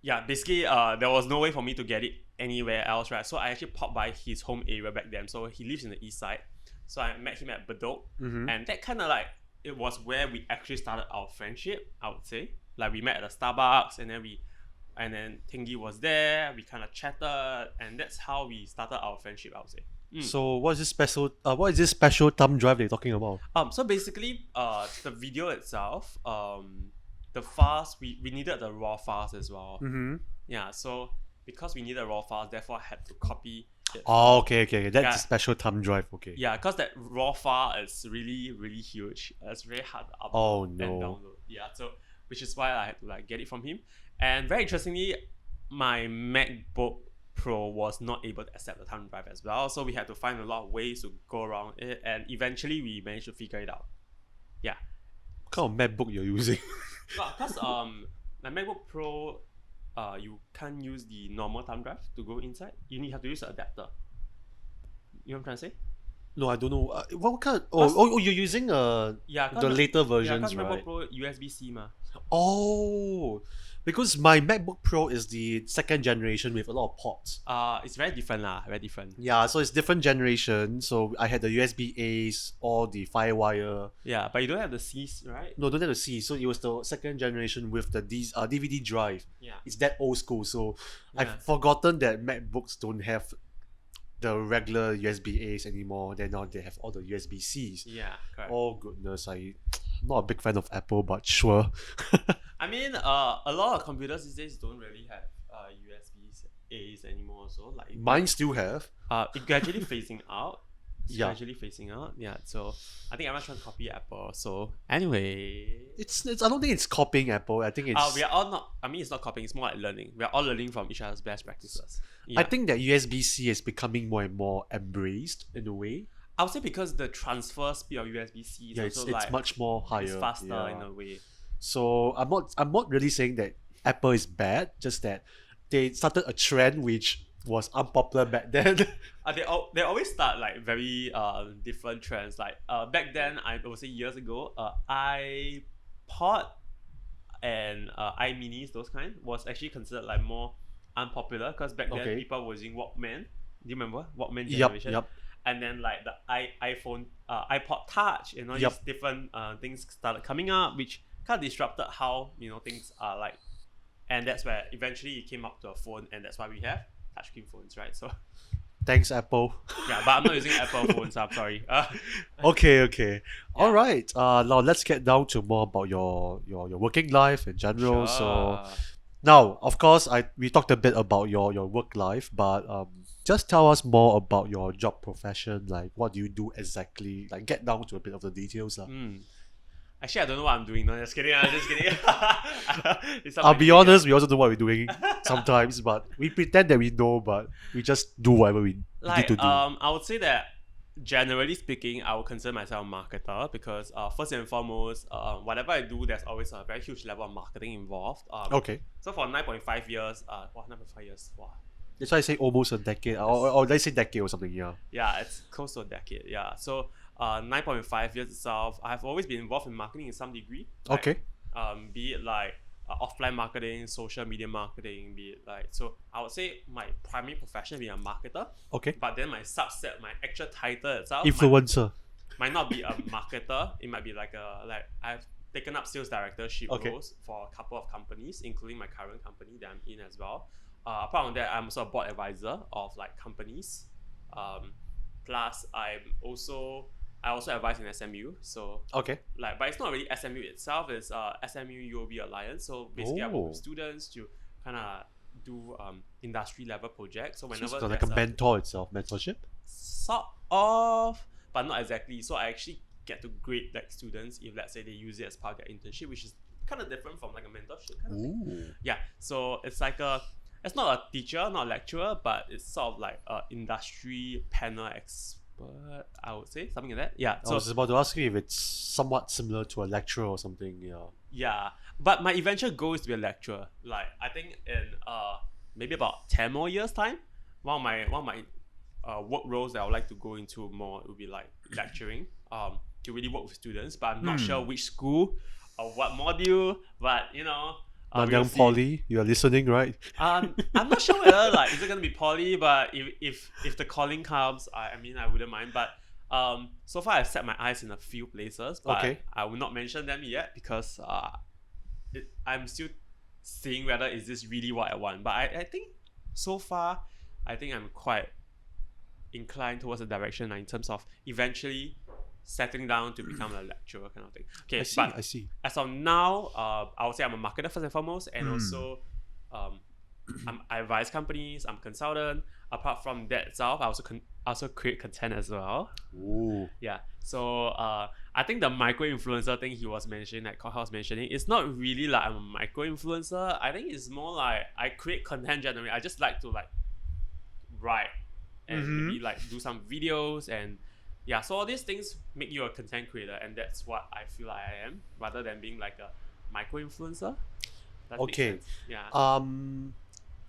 yeah, basically there was no way for me to get it anywhere else, right? So I actually popped by his home area back then. So he lives in the east side, so I met him at Bedok, and that kind of like it was where we actually started our friendship, I would say. Like we met at a Starbucks, and then Tengi was there. We kind of chatted, and that's how we started our friendship, I would say. So what is this special thumb drive they're talking about? So basically, the video itself, the files, we needed the raw files as well. Yeah, so because we needed raw files, therefore I had to copy it. Oh, okay. That's a special thumb drive. Okay. Yeah, because that raw file is really, really huge. It's very hard to upload Oh, and no. download. Yeah, so which is why I had to like get it from him. And very interestingly, my MacBook Pro was not able to accept the thumb drive as well. So we had to find a lot of ways to go around it, and eventually we managed to figure it out. Yeah. What kind of MacBook you're using? Because my MacBook Pro, you can't use the normal thumb drive to go inside. You have to use an adapter. You know what I'm trying to say? No, I don't know. What kind? Oh, you're using the later versions, yeah, right? MacBook Pro USB-C ma. Oh, because my MacBook Pro is the second generation with a lot of ports. It's very different lah, very different. Yeah, so it's different generation. So I had the USB-A's or the Firewire. Yeah, but you don't have the C's, right? No, don't have the C. So it was the second generation with the DVD drive. Yeah. It's that old school. So Yeah. I've forgotten that MacBooks don't have the regular USB-A's anymore. Then now they have all the USB-C's. Yeah, correct. Oh goodness, I'm not a big fan of Apple, but sure. I mean, a lot of computers these days don't really have USB-A's anymore. So like Mine still have. it's gradually phasing out. Yeah. Yeah. So I think everyone's trying to copy Apple. So anyway, It's I don't think it's copying Apple. I think it's we are all not. I mean, it's not copying. It's more like learning. We are all learning from each other's best practices. Yeah. I think that USB-C is becoming more and more embraced in a way. I would say because the transfer speed of USB-C is Yeah, also it's like much more higher. it's faster Yeah. in a way. So I'm not really saying that Apple is bad, just that they started a trend which was unpopular back then. They always start like very different trends. Like back then, I would say years ago, iPod and iMinis, those kind, was actually considered like more unpopular because back then Okay. people were using Walkman. Do you remember Walkman Yep, generation? yep. And then like the iPhone, iPod Touch, and all Yep. these different things started coming up, which kind of disrupted how things are like. And that's where eventually it came up to a phone, and that's why we have touchscreen phones, right? So Thanks, Apple. yeah, but I'm not using Apple phones. I'm sorry. Okay. All right. Now let's get down to more about your working life in general. So Sure. now, of course, we talked a bit about your work life, but just tell us more about your job profession. Like, what do you do exactly? Like, get down to a bit of the details, lah. Actually, I don't know what I'm doing. No, just kidding. I'm just kidding. It's not I'll my be thing. honest, we also know what we're doing sometimes, but we pretend that we know, but we just do whatever we need to do. I would say that generally speaking, I would consider myself a marketer because first and foremost, whatever I do, there's always a very huge level of marketing involved. Okay. So for 9.5 years, 9.5 years, wow. That's why I say almost a decade, or let's say decade or something, yeah. Yeah, it's close to a decade. Yeah, so 9.5 years itself, I've always been involved in marketing in some degree. Like, Okay. Be it like offline marketing, social media marketing, be it like, so I would say my primary profession being a marketer, Okay. but then my subset, my actual title itself Influencer. might not be a marketer. It might be like I've taken up sales directorship Okay. roles for a couple of companies, including my current company that I'm in as well. Apart from that, I'm also a board advisor of like companies. Plus, I also advise in SMU. So Okay. like, but it's not really SMU itself. It's SMU UOB Alliance. So basically, I work with students to kind of do industry level projects. So So whenever it's like a there's mentor itself, mentorship. sort of, but not exactly. So I actually get to grade like students if let's say they use it as part of their internship, which is kind of different from like a mentorship kind of thing. Ooh. Yeah, so it's like it's not a teacher, not a lecturer, but it's sort of like a industry panel expert, I would say, something like that. Yeah, I so was about to ask you if it's somewhat similar to a lecturer or something. Yeah. yeah, but my eventual goal is to be a lecturer. Like I think in maybe about 10 more years time, one of my work roles that I would like to go into more would be like lecturing. To really work with students, but I'm not sure which school or what module. But we'll Nanyang see. Poly, you are listening, right? I'm not sure whether like is it gonna be poly, but if the calling comes, I mean I wouldn't mind. But so far I've set my eyes in a few places, but Okay. I will not mention them yet because I'm still seeing whether is this really what I want. But I think so far I think I'm quite inclined towards the direction in terms of eventually settling down to become a lecturer kind of thing. Okay, I see. as of now, I would say I'm a marketer first and foremost, and also I advise companies, I'm a consultant. Apart from that itself, I also create content as well. Ooh. Yeah, so I think the micro influencer thing he was mentioning, like Kok Hao was mentioning, it's not really like I'm a micro influencer. I think it's more like I create content generally. I just like to like write and maybe like do some videos and yeah. So all these things make you a content creator, and that's what I feel like I am, rather than being like a micro influencer. That makes Okay. sense. Yeah.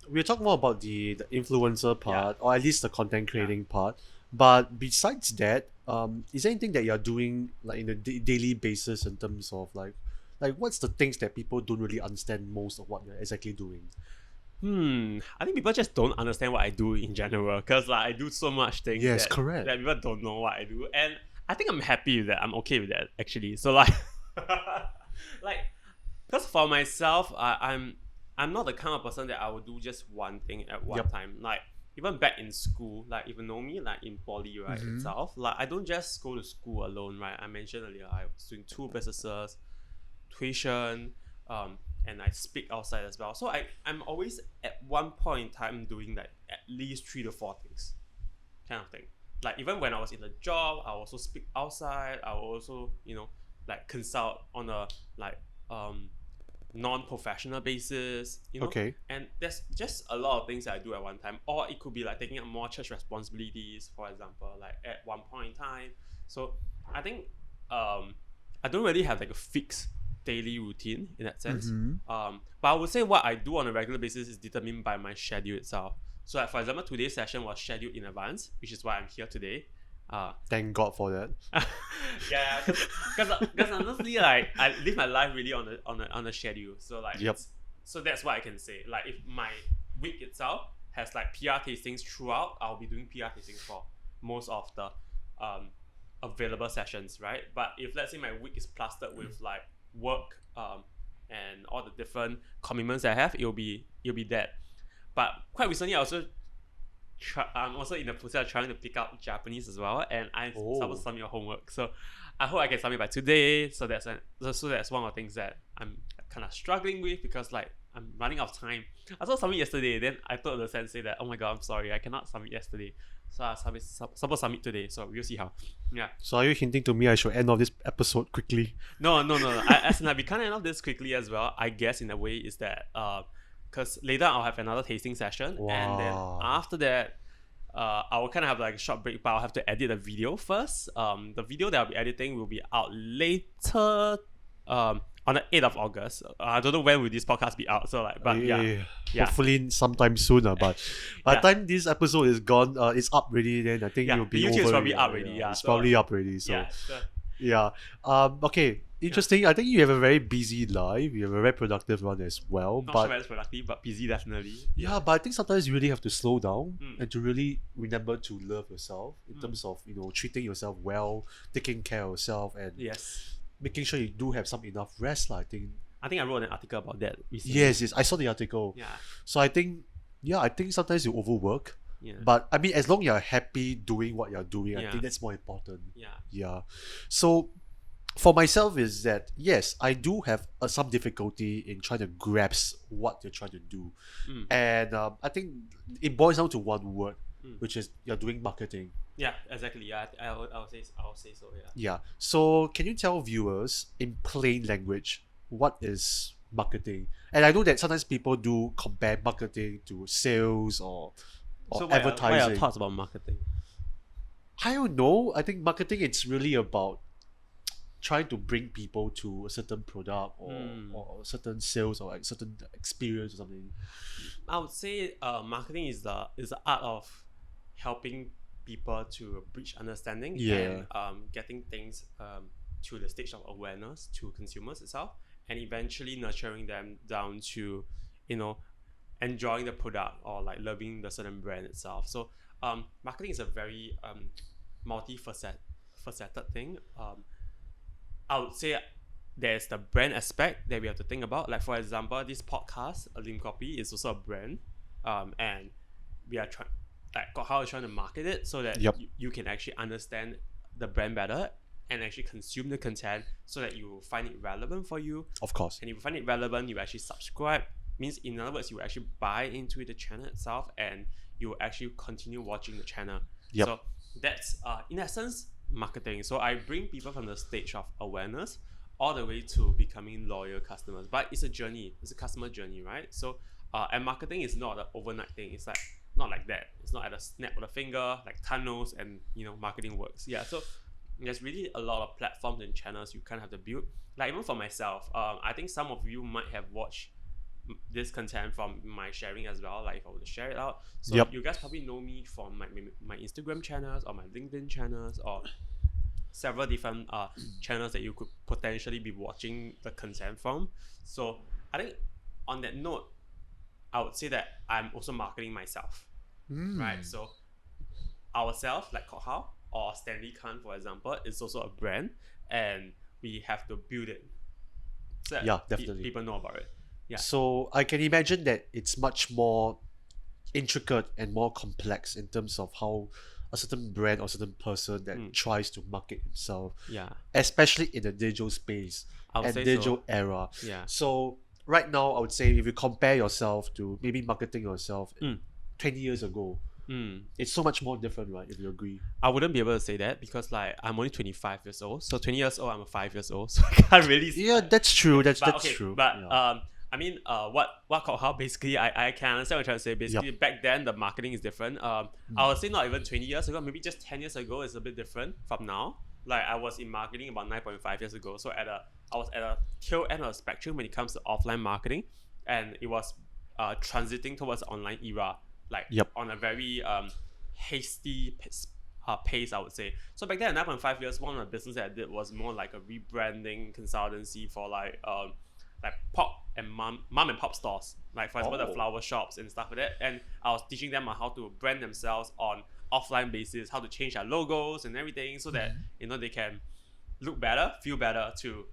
We'll talk more about the influencer part, or at least the content creating part. But besides that, is there anything that you're doing like in a daily basis in terms of like what's the things that people don't really understand most of what you're exactly doing? I think people just don't understand what I do in general, because like I do so much things Yes, that, correct. that people don't know what I do, and I think I'm happy with that. I'm okay with that actually. So like, like, because for myself, I'm not the kind of person that I would do just one thing at one time. Like even back in school, like even know me, like in poly, right itself, like I don't just go to school alone, right? I mentioned earlier I was doing 2 businesses, tuition, and I speak outside as well. So I'm always at one point in time doing like at least 3 to 4 things, kind of thing. Like even when I was in a job, I also speak outside. I will also like consult on a like non-professional basis. Okay. And there's just a lot of things that I do at one time, or it could be like taking up more church responsibilities, for example, like at one point in time. So I think I don't really have like a fixed daily routine in that sense. But I would say what I do on a regular basis is determined by my schedule itself. So like, for example, today's session was scheduled in advance, which is why I'm here today. Thank God for that. Yeah, because honestly, like I live my life really on a schedule. So like, so that's what I can say. Like if my week itself has like PR tastings throughout, I'll be doing PR tastings for most of the available sessions, right? But if let's say my week is plastered with like work and all the different commitments I have, it'll be that. But quite recently, I'm also in the process of trying to pick up Japanese as well, and I'm supposed to submit your homework. So I hope I can submit by today. So that's one of the things that I'm kind of struggling with, because like I'm running out of time. I saw submit yesterday, then I told the sensei that, oh my god, I'm sorry, I cannot submit yesterday. So I supposed to submit today. So we'll see how. Yeah. So are you hinting to me I should end off this episode quickly? No. As in like, we can't end off this quickly as well. I guess in a way is that because later I'll have another tasting session, and then after that I will kind of have like a short break, but I'll have to edit a video first. The video that I'll be editing will be out later on the 8th of August. I don't know when will this podcast be out, so like, but yeah. Hopefully sometime sooner, but by the time this episode is gone, it's up already, then I think it'll be the YouTube over. is probably up already. It's probably up already. So yeah. Okay. Interesting. I think you have a very busy life. You have a very productive one as well. Not but sure whether it's productive, but busy definitely. Yeah, but I think sometimes you really have to slow down and to really remember to love yourself in terms of treating yourself well, taking care of yourself, and making sure you do have some enough rest. I think I wrote an article about that recently. Yes, I saw the article. Yeah. So I think sometimes you overwork. Yeah. But I mean, as long as you're happy doing what you're doing, I think that's more important. Yeah. So for myself is that, yes, I do have some difficulty in trying to grasp what you're trying to do. And I think it boils down to one word, which is you're doing marketing. Yeah, exactly. Yeah, I'll say so. Yeah. So can you tell viewers in plain language what is marketing? And I know that sometimes people do compare marketing to sales or advertising. What are your thoughts about marketing? I don't know. I think marketing, it's really about trying to bring people to a certain product or certain sales or like certain experience or something. I would say marketing is the art of helping people to bridge understanding and getting things to the stage of awareness to consumers itself, and eventually nurturing them down to enjoying the product or like loving the certain brand itself. So marketing is a very multifaceted thing. I would say there's the brand aspect that we have to think about. Like for example, this podcast, Lim Kopi, is also a brand, and we are trying, like Kok Hao is trying to market it so that you can actually understand the brand better and actually consume the content so that you find it relevant for you. Of course. And if you find it relevant, you actually subscribe. Means in other words, you actually buy into the channel itself and you actually continue watching the channel. So that's in essence marketing. So I bring people from the stage of awareness all the way to becoming loyal customers. But it's a journey. It's a customer journey, right? So and marketing is not an overnight thing. It's like not like that. It's not at a snap of the finger, like tunnels and marketing works. Yeah, so there's really a lot of platforms and channels you kind of have to build. Like even for myself, I think some of you might have watched this content from my sharing as well, like if I were to share it out. So you guys probably know me from my Instagram channels or my LinkedIn channels or several different channels that you could potentially be watching the content from. So I think on that note, I would say that I'm also marketing myself, right? So ourselves, like Kok Hao or Stanley Kan, for example, is also a brand, and we have to build it. So that definitely. People know about it. Yeah. So I can imagine that it's much more intricate and more complex in terms of how a certain brand or certain person that tries to market himself. Yeah. Especially in the digital space and digital era. Yeah. So right now, I would say if you compare yourself to maybe marketing yourself 20 years ago, it's so much more different, right? If you agree. I wouldn't be able to say that because like I'm only 25 years old. So 20 years old, I'm 5 years old. So I can't really say. Yeah, that's true. That's okay, true. But yeah. I mean, what Kok Hao basically, I can understand what you're trying to say. Basically, back then the marketing is different. I would say not even 20 years ago, maybe just 10 years ago is a bit different from now. Like I was in marketing about 9.5 years ago, so I was at a tail end of the spectrum when it comes to offline marketing, and it was transiting towards the online era, like on a very hasty pace, I would say. So back then, 9.5 years, one of the business that I did was more like a rebranding consultancy for like pop and mom and pop stores, like for example the flower shops and stuff like that. And I was teaching them on how to brand themselves on offline basis, how to change their logos and everything, so that they can look better, feel better to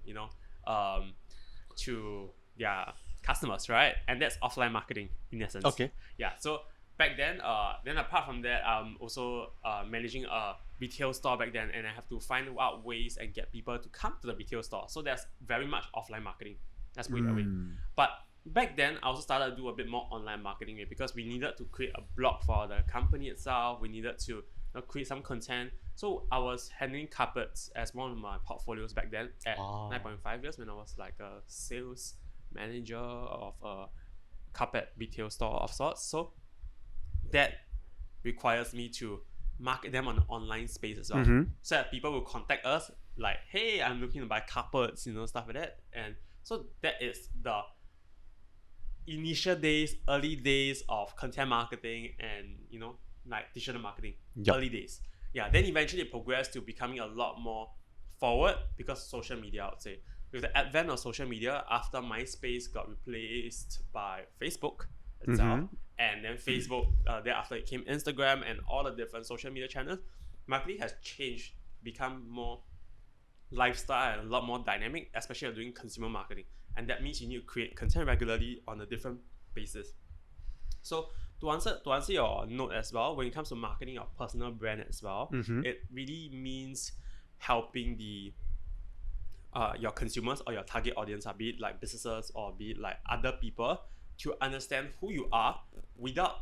to their customers, right? And that's offline marketing in essence. Okay. Yeah. So back then, then apart from that, I'm also managing a retail store back then, and I have to find out ways and get people to come to the retail store. So that's very much offline marketing. Let's put it that way. But back then, I also started to do a bit more online marketing because we needed to create a blog for the company itself. We needed to create some content. So I was handling carpets as one of my portfolios back then at 9.5 years when I was like a sales manager of a carpet retail store of sorts. So that requires me to market them on the online space as well. So that people will contact us like, hey, I'm looking to buy carpets, stuff like that. And so that is the initial days, early days of content marketing and, like digital marketing, early days. Yeah, then eventually it progressed to becoming a lot more forward because social media, I would say. With the advent of social media, after MySpace got replaced by Facebook itself, and then Facebook, thereafter it came Instagram and all the different social media channels, marketing has changed, become more lifestyle and a lot more dynamic, especially doing consumer marketing. And that means you need to create content regularly on a different basis. So to answer your note as well, when it comes to marketing your personal brand as well, it really means helping the your consumers or your target audience, be it like businesses or be it like other people, to understand who you are without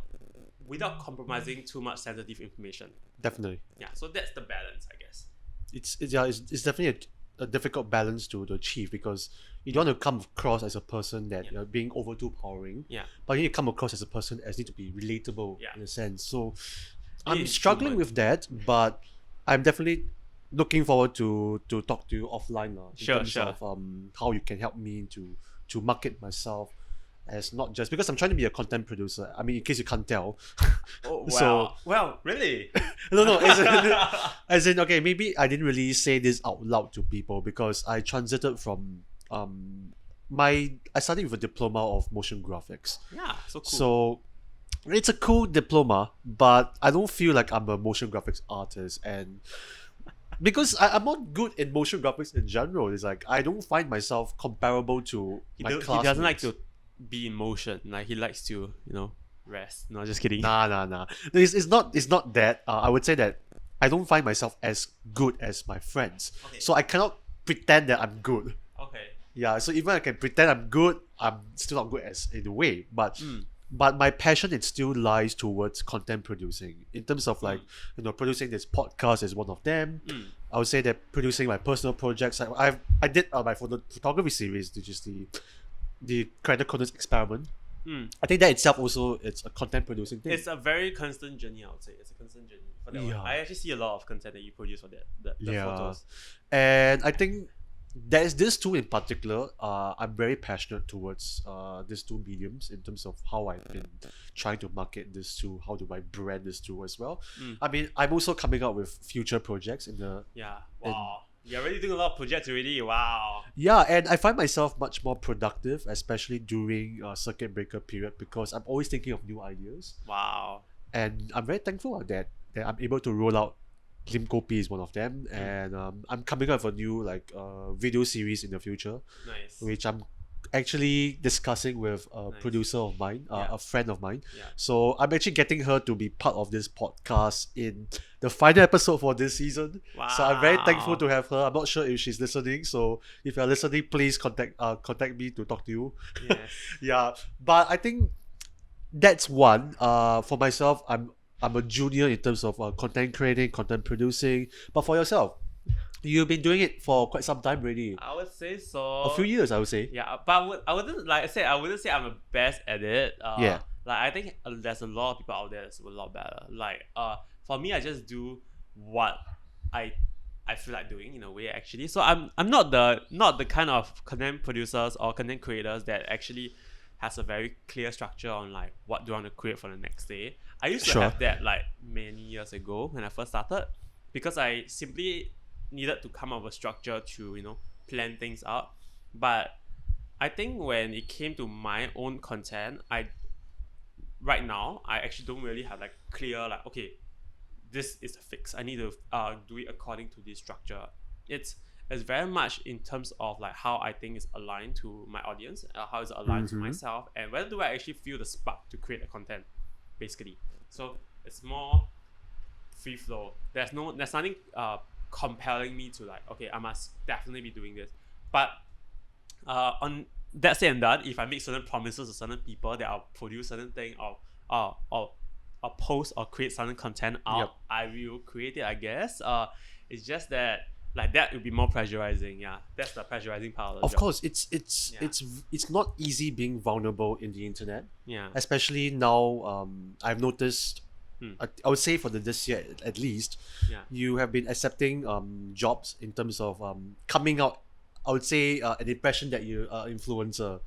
compromising too much sensitive information. Definitely. Yeah, so that's the balance, I guess. It's definitely a difficult balance to achieve because you don't want to come across as a person that you're being over too powering. Yeah. But you need to come across as a person as need to be relatable in a sense. So I'm struggling with that, but I'm definitely looking forward to talk to you offline in terms of how you can help me to market myself as not just because I'm trying to be a content producer. I mean, in case you can't tell. Oh, wow. Well, really? No, as in, okay, maybe I didn't really say this out loud to people because I transited from I started with a diploma of motion graphics. Yeah, so cool. So it's a cool diploma, but I don't feel like I'm a motion graphics artist, and because I'm not good in motion graphics in general. It's like I don't find myself comparable to my classmates. He doesn't like to be in motion. Like he likes to, rest. No, just kidding. Nah. It's not that. I would say that I don't find myself as good as my friends. Okay. So I cannot pretend that I'm good. Okay. Yeah. So even I can pretend I'm good, I'm still not good as in a way. But my passion it still lies towards content producing. In terms of like producing this podcast is one of them. I would say that producing my personal projects. I did my photography series, which is the Character Codex Experiment. I think that itself also it's a content producing thing. It's a very constant journey, I would say. It's a constant journey for that one. Yeah. I actually see a lot of content that you produce for that, the Yeah. photos. And I think there's this tool in particular. I'm very passionate towards these two mediums in terms of how I've been trying to market this tool, how do I brand this tool as well. I mean, I'm also coming up with future projects in the Yeah. Wow. You're already doing a lot of projects already. Wow. yeah, and I find myself much more productive, especially during circuit breaker period because I'm always thinking of new ideas, Wow. and I'm very thankful that I'm able to roll out. Lim Kopi is one of them, and I'm coming up with a new video series in the future, Nice. which I'm actually discussing with a Nice. producer of mine, Yeah. a friend of mine. Yeah. So I'm actually getting her to be part of this podcast in the final episode for this season. So I'm very thankful Wow. to have her. I'm not sure if she's listening, so if you're listening, please contact me to talk to you. Yes. Yeah, but I think that's one. For myself, I'm a junior in terms of content creating, content producing. But for yourself, you've been doing it for quite some time already. I would say so. A few years, I would say. Yeah, but I wouldn't like I said. I wouldn't say I'm the best at it. Yeah. Like I think there's a lot of people out there that's a lot better. Like for me, I just do what I feel like doing in a way actually. So I'm not the kind of content producers or content creators that actually has a very clear structure on like what do I want to create for the next day. I used to Sure. have that like many years ago when I first started because I simply needed to come up with a structure to plan things out. But I think when it came to my own content, right now I actually don't really have like clear like okay, this is a fix. I need to do it according to this structure. It's very much in terms of like how I think is aligned to my audience, how is it aligned to myself, and whether do I actually feel the spark to create the content, basically. So it's more free flow. There's nothing compelling me to like okay, I must definitely be doing this. But on that said and done, if I make certain promises to certain people that I'll produce certain thing or post or create certain content out, Yep. I will create it, I guess. It's just that like that would be more pressurizing. Yeah, that's the pressurizing part of the Of job. course, it's not easy being vulnerable in the internet, Yeah. especially now. I've noticed. I would say for this year at least, Yeah. you have been accepting jobs in terms of coming out. I would say an impression that you are influencer.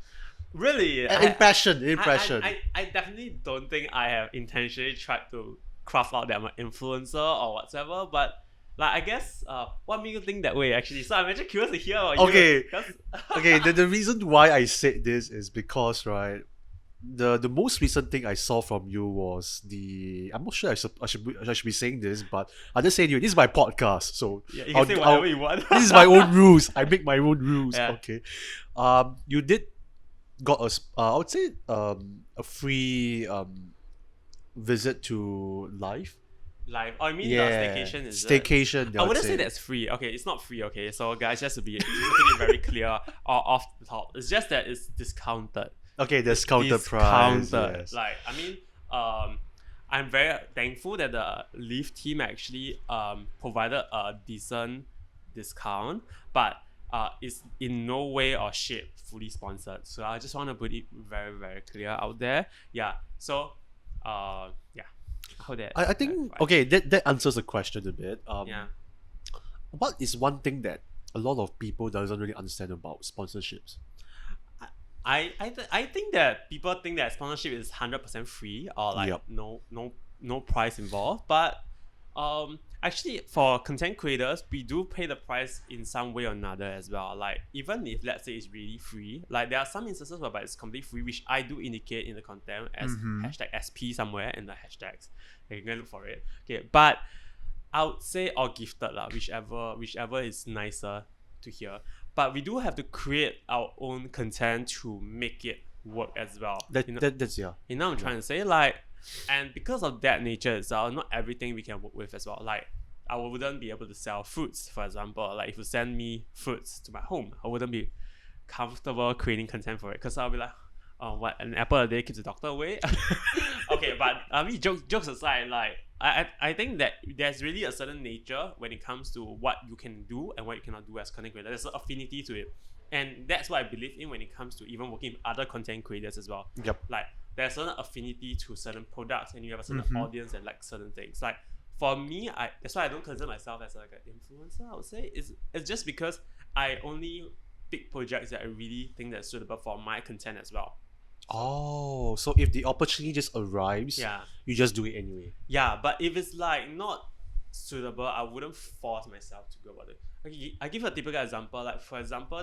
Really? Impression. I definitely don't think I have intentionally tried to craft out that I'm an influencer or whatsoever, but like I guess what made you think that way actually? So I'm actually curious to hear about Okay. you. 'Cause- Okay, the reason why I said this is because right, the most recent thing I saw from you was I'm not sure I should be saying this, but I'll just say to you, this is my podcast, so Yeah, you can say whatever you want. this is my own rules. I make my own rules. Yeah. Okay. You did got I would say a free visit to live. Live. Oh, I mean Yeah. the staycation is it? Staycation. I wouldn't say that's free. Okay, it's not free. Okay, so guys, just to be very clear or off the top, it's just that it's discounted. Okay, discounted price. Discounted. Yes. Like I mean, I'm very thankful that the Leaf team actually provided a decent discount, but it's in no way or shape fully sponsored. So I just want to put it very very clear out there. Yeah. So yeah. I hope that I think okay, that answers the question a bit. Yeah. What is one thing that a lot of people doesn't really understand about sponsorships? I think that people think that sponsorship is 100% free or like Yep. no price involved, but actually for content creators we do pay the price in some way or another as well. Like even if let's say it's really free, like there are some instances whereby it's completely free, which I do indicate in the content as hashtag SP somewhere in the hashtags. You can look for it. Okay, but I would say or gifted lah, whichever is nicer to hear. But we do have to create our own content to make it work as well. That's yeah. You know what I'm trying to say? Like, and because of that nature itself, not everything we can work with as well. Like, I wouldn't be able to sell fruits, for example. Like, if you send me fruits to my home, I wouldn't be comfortable creating content for it because I'll be like, oh, what, an apple a day keeps the doctor away? Okay, but I mean, jokes aside, like, I think that there's really a certain nature when it comes to what you can do and what you cannot do as content creator. There's an affinity to it. And that's what I believe in when it comes to even working with other content creators as well. Yep. Like there's certain affinity to certain products, and you have a certain audience that like certain things. Like for me, that's why I don't consider myself as like an influencer. I would say it's just because I only pick projects that I really think that's suitable for my content as well. Oh, so if the opportunity just arrives, Yeah. you just do it anyway. Yeah, but if it's like not suitable, I wouldn't force myself to go about it. Okay, I give a typical example. Like for example,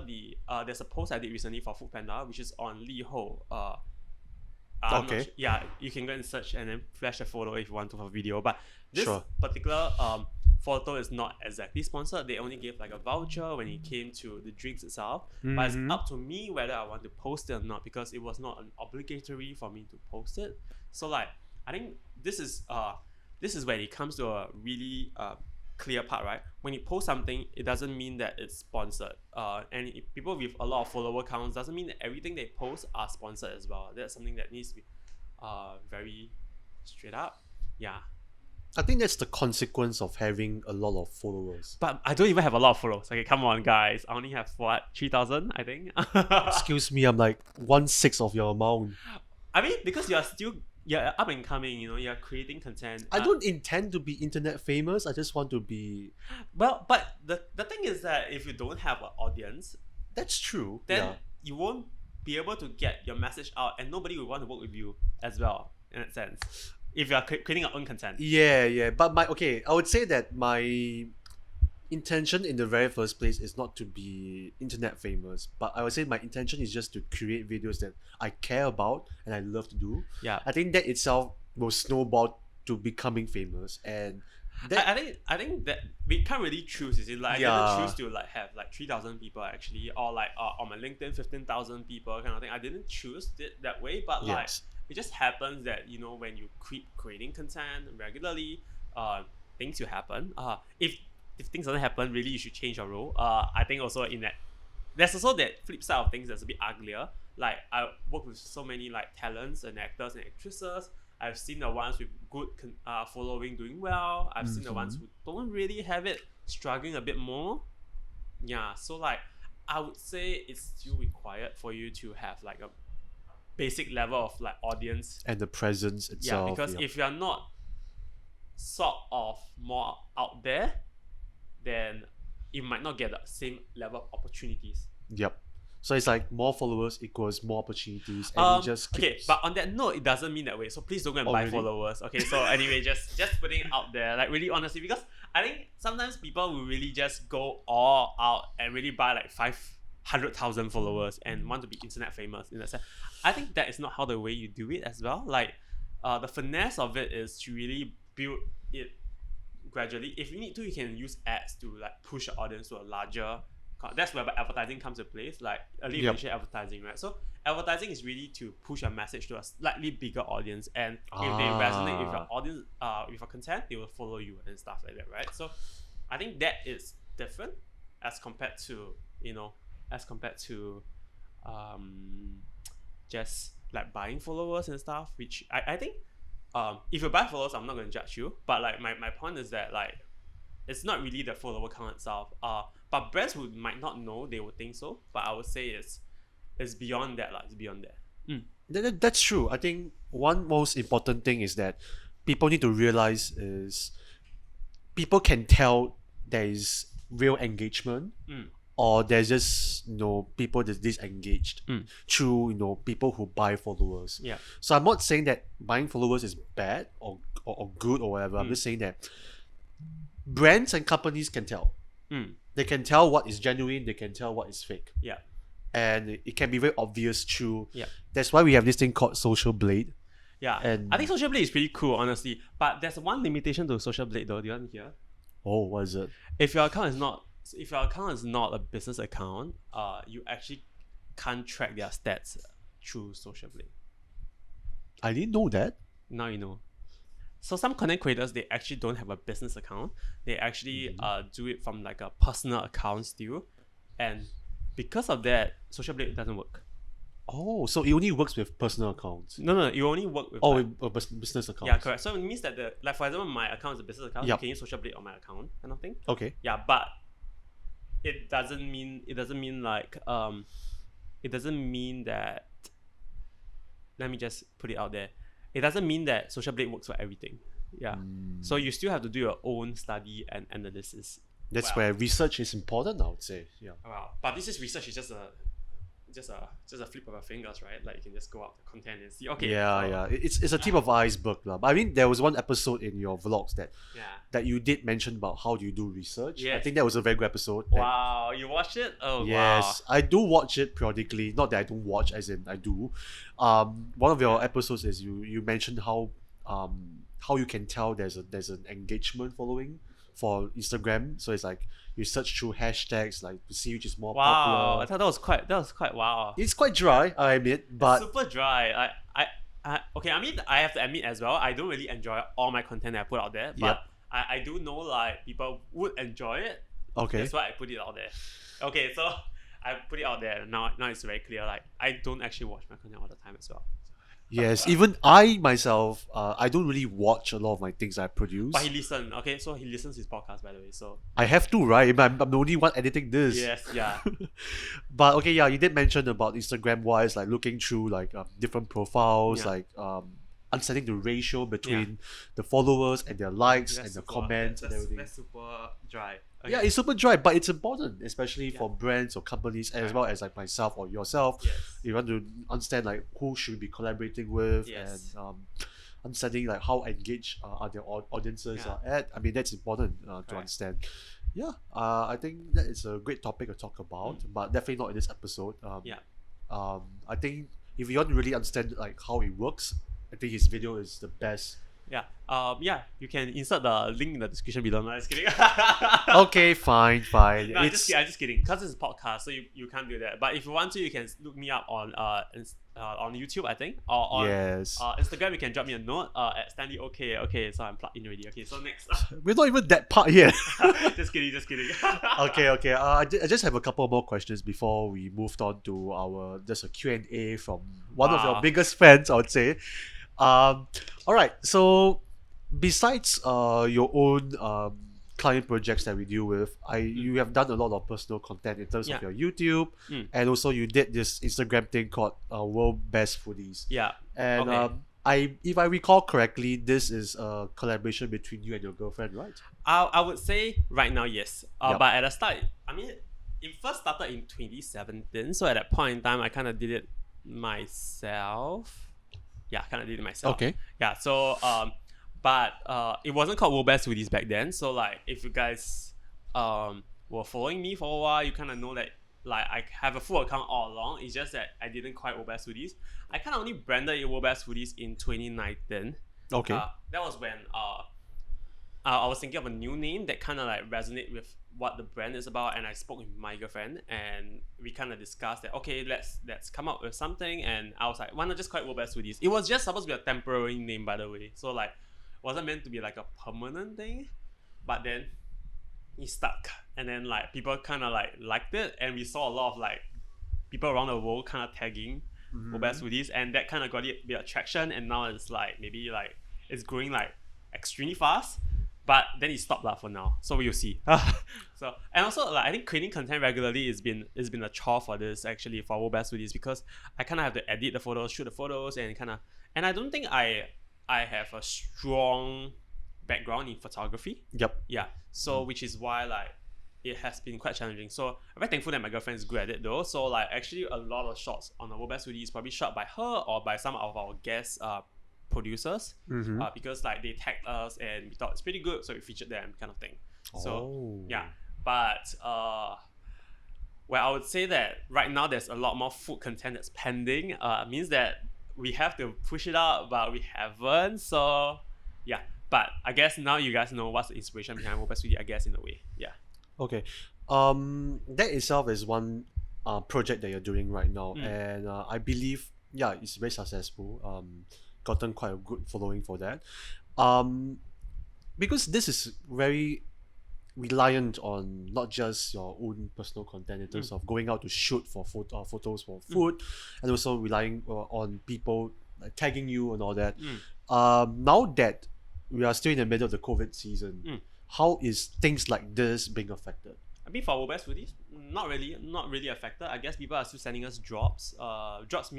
there's a post I did recently for Foodpanda, which is on Li Ho. I'm not Okay. sure. Yeah, you can go and search and then flash a photo if you want to for video. But this Sure. particular photo is not exactly sponsored. They only gave like a voucher when it came to the drinks itself. But it's up to me whether I want to post it or not, because it was not an obligatory for me to post it. So like I think this is when it comes to a really clear part, right? When you post something, it doesn't mean that it's sponsored. And if people with a lot of follower counts doesn't mean that everything they post are sponsored as well. That's something that needs to be very straight up. Yeah. I think that's the consequence of having a lot of followers. But I don't even have a lot of followers. Okay, come on, guys. I only have what, 3,000, I think. Excuse me, I'm like 1/6 of your amount. I mean, because you're up and coming. You know, you're creating content. I don't intend to be internet famous. I just want to be. Well, but the thing is that if you don't have an audience, That's true. then yeah. you won't be able to get your message out, and nobody will want to work with you as well, in that sense. If you are creating your own content. Yeah. But I would say that my intention in the very first place is not to be internet famous, but I would say my intention is just to create videos that I care about and I love to do. Yeah. I think that itself will snowball to becoming famous, and that I think that we can't really choose. Is it like Yeah. I didn't choose to like have like 3,000 people actually, or like on my LinkedIn 15,000 people kind of thing. I didn't choose it that way, but like Yes. it just happens that when you keep creating content regularly, things will happen. If things don't happen, really you should change your role. I think also in that there's also that flip side of things that's a bit uglier. Like I work with so many like talents and actors and actresses. I've seen the ones with good following doing well. I've seen the ones who don't really have it struggling a bit more. Yeah, so like I would say it's still required for you to have like a basic level of like audience. and the presence itself. Yeah, because if you're not sort of more out there, then you might not get the same level of opportunities. Yep. So it's like more followers equals more opportunities, and it just Okay, keeps... but on that note, it doesn't mean that way. So please don't go and buy really? followers. Okay, so anyway, just putting it out there, like really honestly, because I think sometimes people will really just go all out and really buy like 500,000 followers and want to be internet famous in that sense. I think that is not how the way you do it as well. Like, the finesse of it is to really build it gradually. If you need to, you can use ads to like push your audience to a larger. That's where advertising comes into place, like early mentioned advertising, right? So advertising is really to push a message to a slightly bigger audience, and if they resonate with your audience, with your content, they will follow you and stuff like that, right? So I think that is different as compared to just like buying followers and stuff, which I think if you buy followers, I'm not going to judge you, but like my point is that like it's not really the follower count itself. But brands who might not know, they would think so. But I would say it's beyond that. It's beyond that. That's true. I think one most important thing is that people need to realize is people can tell there is real engagement, or there's just people that's disengaged through people who buy followers. Yeah. So I'm not saying that buying followers is bad or good or whatever. I'm just saying that brands and companies can tell. They can tell what is genuine. They can tell what is fake. Yeah. And it can be very obvious through. Yeah. That's why we have this thing called Social Blade. Yeah. And I think Social Blade is pretty cool, honestly. But there's one limitation to Social Blade, though. Do you want to hear? Oh, what is it? If your account is not a business account, you actually can't track their stats through Social Blade. I didn't know that. Now you know. So some content creators, they actually don't have a business account. They actually do it from like a personal account still, and because of that, Social Blade doesn't work. Oh, so it only works with personal accounts. No, you only work with Oh, like, with business accounts. yeah, correct. So it means that like for example, my account is a business account. Yup. You can use Social Blade on my account, kind of thing. Okay. Yeah, but it doesn't mean like it doesn't mean that, let me just put it out there, it doesn't mean that Social Blade works for everything. Yeah. So you still have to do your own study and analysis. That's Well, where research is important, I would say. Yeah. wow. But this is research is just a flip of our fingers, right? Like you can just go out the content and see. Okay. Yeah, so, yeah. It's a tip of iceberg, lah. But I mean, there was one episode in your vlogs Yeah. that you did mention about how do you do research. I Yes. think that was a very good episode. that- Wow, you watched it? Oh Yes, I do watch it periodically. Not that I don't watch, as in I do. One of your episodes is you mentioned how you can tell there's an engagement following for Instagram. So it's like you search through hashtags like to see which is more Wow. Wow. popular. I thought that was quite wow. It's quite dry, I admit, but Super dry. Okay, I mean, I have to admit as well, I don't really enjoy all my content that I put out there, but Yep. I do know like people would enjoy it. okay. That's why I put it out there. Okay, so I put it out there. Now it's very clear. Like I don't actually watch my content all the time as well. Yes, even I myself, I don't really watch a lot of my things I produce. But he listens. Okay, so he listens to his podcast, by the way. So I have to, right? I'm the only one editing this. yes, yeah, But okay, yeah, you did mention about Instagram wise, like looking through like different profiles, Yeah. like understanding the ratio between the followers and their likes and That's the super- comments and that's, everything. That's super dry. Okay. Yeah, it's super dry, but it's important, especially Yeah. for brands or companies, as Right. well as like myself or yourself. Yes. You want to understand like who should we be collaborating with Yes. and understanding like how engaged are their audiences Yeah. are at. I mean, that's important to Right. understand. Yeah, I think that is a great topic to talk about, but definitely not in this episode. Yeah. I think if you want to really understand like how it works, I think his video is the best. Yeah. Yeah. You can insert the link in the description below. No, just kidding. Okay, fine. No, I'm just kidding. Because it's a podcast, so you can't do that. But if you want to, you can look me up on YouTube, I think, or on Yes. Instagram. You can drop me a note at Stanley. Okay, so I'm plugged in already. Okay, so next. We're not even that part yet. Just kidding. Okay. I just have a couple more questions before we moved on to our just a Q&A from one of your Wow. biggest fans, I would say. All right. So besides your own client projects that we deal with, you have done a lot of personal content in terms of Yeah. your YouTube, and also you did this Instagram thing called World Best Foodies. Yeah. And Okay. if I recall correctly, this is a collaboration between you and your girlfriend, right? I would say right now, yes. Yep. But at the start, I mean, it first started in 2017. So at that point in time, I kind of did it myself. Yeah, kind of did it myself. Okay. Yeah. So but it wasn't called World Best Foodies back then. So like, if you guys were following me for a while, you kind of know that like I have a full account all along. It's just that I didn't quite World Best Foodies. I kind of only branded it World Best Foodies in 2019. Okay. That was when I was thinking of a new name that kind of like resonate with what the brand is about, and I spoke with my girlfriend, and we kind of discussed that. Okay, let's come up with something, and I was like, why not just call it World Best Foodies? It was just supposed to be a temporary name, by the way, so like wasn't meant to be like a permanent thing, but then it stuck, and then like people kind of like liked it, and we saw a lot of like people around the world kind of tagging World Best Foodies, and that kind of got it a bit of traction, and now it's like maybe like it's growing like extremely fast. But then it stopped for now, so we'll see. So and also like I think creating content regularly has been a chore for this actually for World Best Foodies, because I kind of have to edit the photos, shoot the photos, and I don't think I have a strong background in photography. Yep. Yeah, so which is why like it has been quite challenging. So I'm very thankful that my girlfriend is good at it though. So like actually a lot of shots on the World Best Foodies is probably shot by her or by some of our guests producers, because like they tagged us and we thought it's pretty good, so we featured them kind of thing. So yeah, but well, I would say that right now there's a lot more food content that's pending. Means that we have to push it out, but we haven't. So yeah, but I guess now you guys know what's the inspiration behind World Best Foodie, I guess, in a way. Yeah. Okay. That itself is one project that you're doing right now, and I believe it's very successful. Gotten quite a good following for that. Because this is very reliant on not just your own personal content in terms of going out to shoot for photos for food, and also relying on people like tagging you and all that. Now that we are still in the middle of the COVID season, how is things like this being affected? I mean, for our best foodies, not really affected. I guess people are still sending us drops. Drops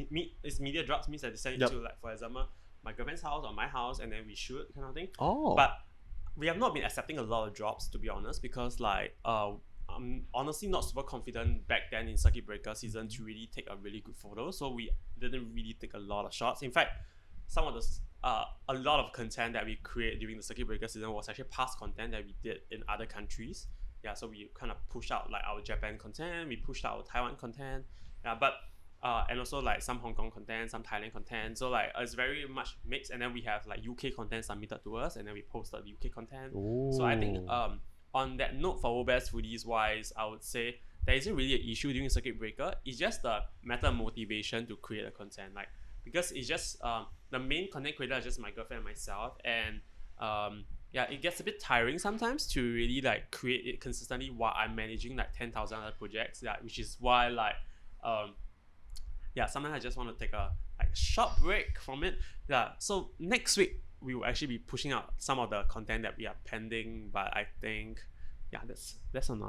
is media drops means that they send it to, like, for example, my girlfriend's house or my house, and then we shoot kind of thing. Oh. But we have not been accepting a lot of drops, to be honest, because like I'm honestly not super confident back then in circuit breaker season to really take a really good photo, so we didn't really take a lot of shots. In fact, some of the a lot of content that we create during the circuit breaker season was actually past content that we did in other countries. Yeah, so we kind of pushed out like our Japan content, we pushed out our Taiwan content, yeah, but and also like some Hong Kong content, some Thailand content. So like it's very much mixed, and then we have like UK content submitted to us, and then we posted the UK content. Ooh. So I think on that note, for World Best Foodies wise, I would say there isn't really an issue during circuit breaker. It's just the matter of motivation to create a content, like, because it's just the main content creator is just my girlfriend and myself, and yeah, it gets a bit tiring sometimes to really like create it consistently while I'm managing like 10,000 other projects. Yeah, which is why like yeah, sometimes I just want to take a like short break from it. Yeah, so next week we will actually be pushing out some of the content that we are pending, but I think yeah, that's on the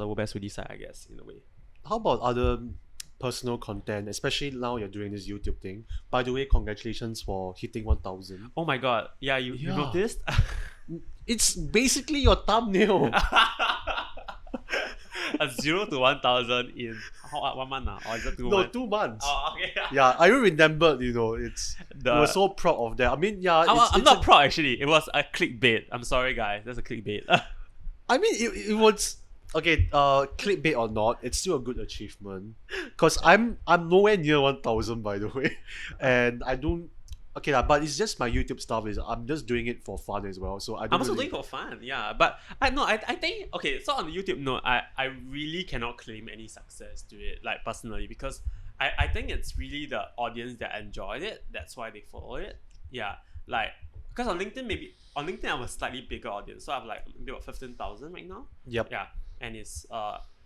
World Best Foodie side, I guess, in a way. How about other personal content, especially now you're doing this YouTube thing? By the way, congratulations for hitting 1,000. Oh my god, yeah, you noticed? It's basically your thumbnail. A 0 to 1,000 in 1 month now, or is it 2 No, months? 2 months. Oh, okay. Yeah, I remembered, you know, we were so proud of that. I mean, yeah, I'm not proud actually. It was a clickbait. I'm sorry, guys. That's a clickbait. I mean, it was okay. Clickbait or not, it's still a good achievement. Cause I'm nowhere near 1,000, by the way, and I don't. Okay lah, but it's just my YouTube stuff. I'm just doing it for fun as well. So I'm also doing it for fun, yeah. But I think okay. So on the YouTube note, I really cannot claim any success to it, like personally, because I think it's really the audience that enjoyed it. That's why they follow it. Yeah, like because on LinkedIn I have a slightly bigger audience, so I have like maybe about 15,000 right now. Yep. Yeah, and it's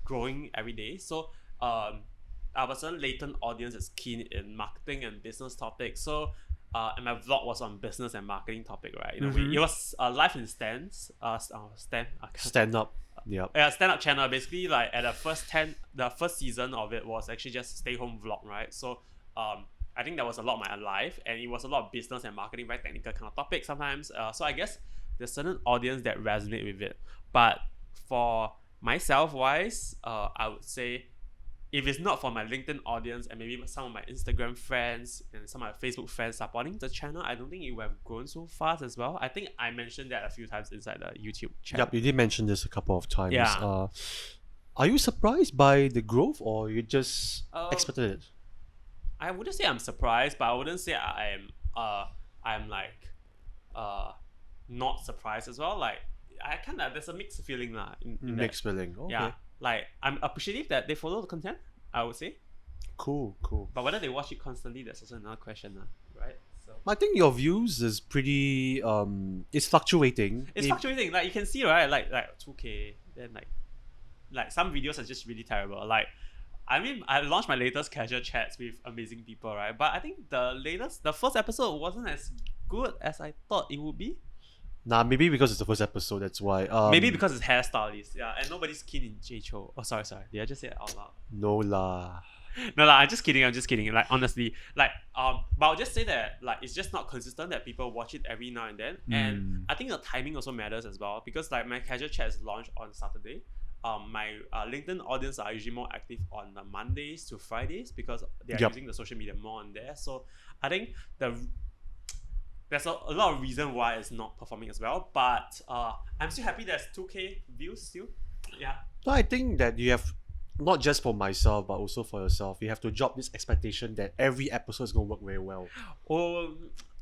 growing every day. So I have a certain latent audience that's keen in marketing and business topics. So and my vlog was on business and marketing topic, right? In a way, it was live in stands, stand up. Yep. Yeah, stand up channel. Basically, like at the first season of it was actually just stay home vlog, right? So I think there was a lot of my life, and it was a lot of business and marketing, very technical kind of topics sometimes. So I guess there's certain audience that resonate with it. But for myself wise, I would say, if it's not for my LinkedIn audience and maybe some of my Instagram friends and some of my Facebook friends supporting the channel, I don't think it would have grown so fast as well. I think I mentioned that a few times inside the YouTube channel. Yep, you did mention this a couple of times. Yeah. Are you surprised by the growth, or you just expected it? I wouldn't say I'm surprised, but I wouldn't say I'm like not surprised as well. Like I kind of, there's a mixed feeling lah. Mixed feeling. Okay. Yeah. Like I'm appreciative that they follow the content, I would say. Cool. But whether they watch it constantly, that's also another question, right? So I think your views is pretty it's fluctuating. it's fluctuating. Like you can see, right? Like 2K, then like some videos are just really terrible. Like I mean, I launched my latest casual chats with amazing people, right? But I think the first episode wasn't as good as I thought it would be. Nah, maybe because it's the first episode, that's why. Maybe because it's hairstylist, yeah, and nobody's keen in J Cho. Oh, sorry. Did I just say it out loud? No lah. No lah, I'm just kidding. Like honestly, like but I'll just say that like it's just not consistent that people watch it every now and then, and I think the timing also matters as well, because like my casual chat is launched on Saturday. My LinkedIn audience are usually more active on the Mondays to Fridays because they are using the social media more on there. So I think there's a lot of reason why it's not performing as well, but I'm still happy there's 2K views still. Yeah. No, I think that you have, not just for myself but also for yourself, you have to drop this expectation that every episode is going to work very well. Oh,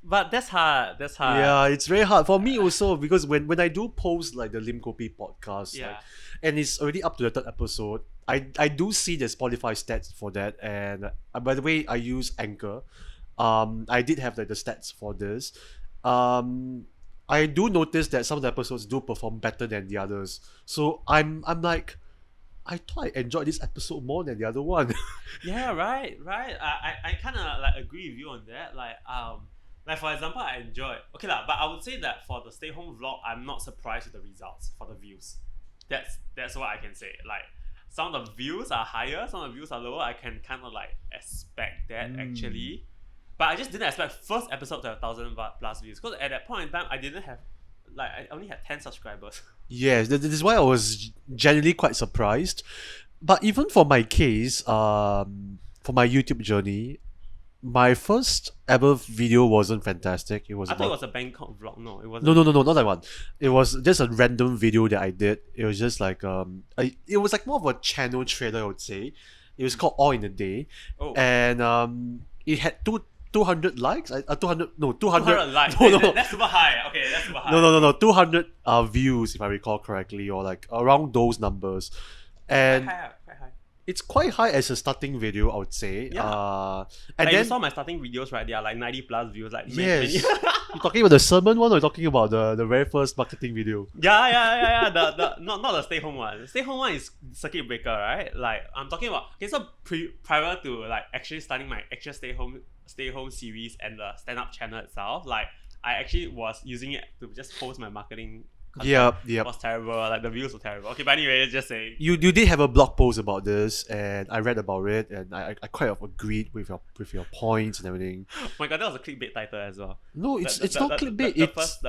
but that's hard. Yeah, it's very hard for me also, because when I do post like the Lim Kopi podcast, yeah, like, and it's already up to the 3rd episode, I do see the Spotify stats for that, and by the way, I use Anchor. I did have like the stats for this. I do notice that some of the episodes do perform better than the others. So I'm like, I thought I enjoyed this episode more than the other one. Yeah, right. I kind of like agree with you on that. Like for example, I enjoyed. Okay lah, but I would say that for the stay home vlog, I'm not surprised with the results for the views. That's what I can say. Like some of the views are higher, some of the views are lower. I can kind of like expect that actually, but I just didn't expect first episode to have 1,000+ views because at that point in time I didn't have like I only had 10 subscribers. Yes, this is why I was genuinely quite surprised. But even for my case, for my YouTube journey, my first ever video wasn't fantastic. It was I thought it about was a Bangkok vlog. No, it wasn't. no, not that one. It was just a random video that I did. It was just like it was like more of a channel trailer, I would say. It was called All in a Day, Oh, and it had 200 likes. 200 no 200 200 likes. no, no. That's super high. Okay, that's super high. No 200 views if I recall correctly, or like around those numbers, and Quite high. it's quite high as a starting video, I would say. Yeah. And Like, then you saw my starting videos, right? They are like 90+ views. Like yes, many. you talking about the sermon one, or you talking about the very first marketing video? Yeah. The not the stay home one. The stay home one is circuit breaker, right? Like I'm talking about. Okay, so prior to like actually starting my actual stay home series and the stand up channel itself, like I actually was using it to just post my marketing. Yep. It was terrible. Like the views were terrible. Okay, but anyway, just saying. You did have a blog post about this, and I read about it, and I quite of agreed with your points and everything. Oh my god, that was a clickbait title as well. No, it's not clickbait. The It's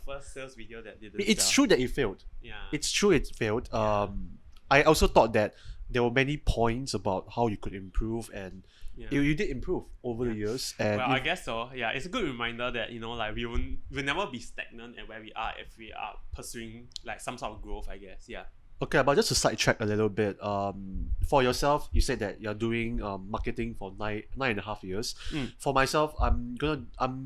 first sales video that didn't it's sell. true that it failed. Yeah. It's true it failed. I also thought that there were many points about how you could improve, and Yeah. you did improve over the years. And Well, I guess so. Yeah, it's a good reminder that like we'll never be stagnant at where we are if we are pursuing like some sort of growth. I guess. Yeah. okay, but just to sidetrack a little bit, for yourself, you said that you're doing marketing for nine and a half years. For myself, I'm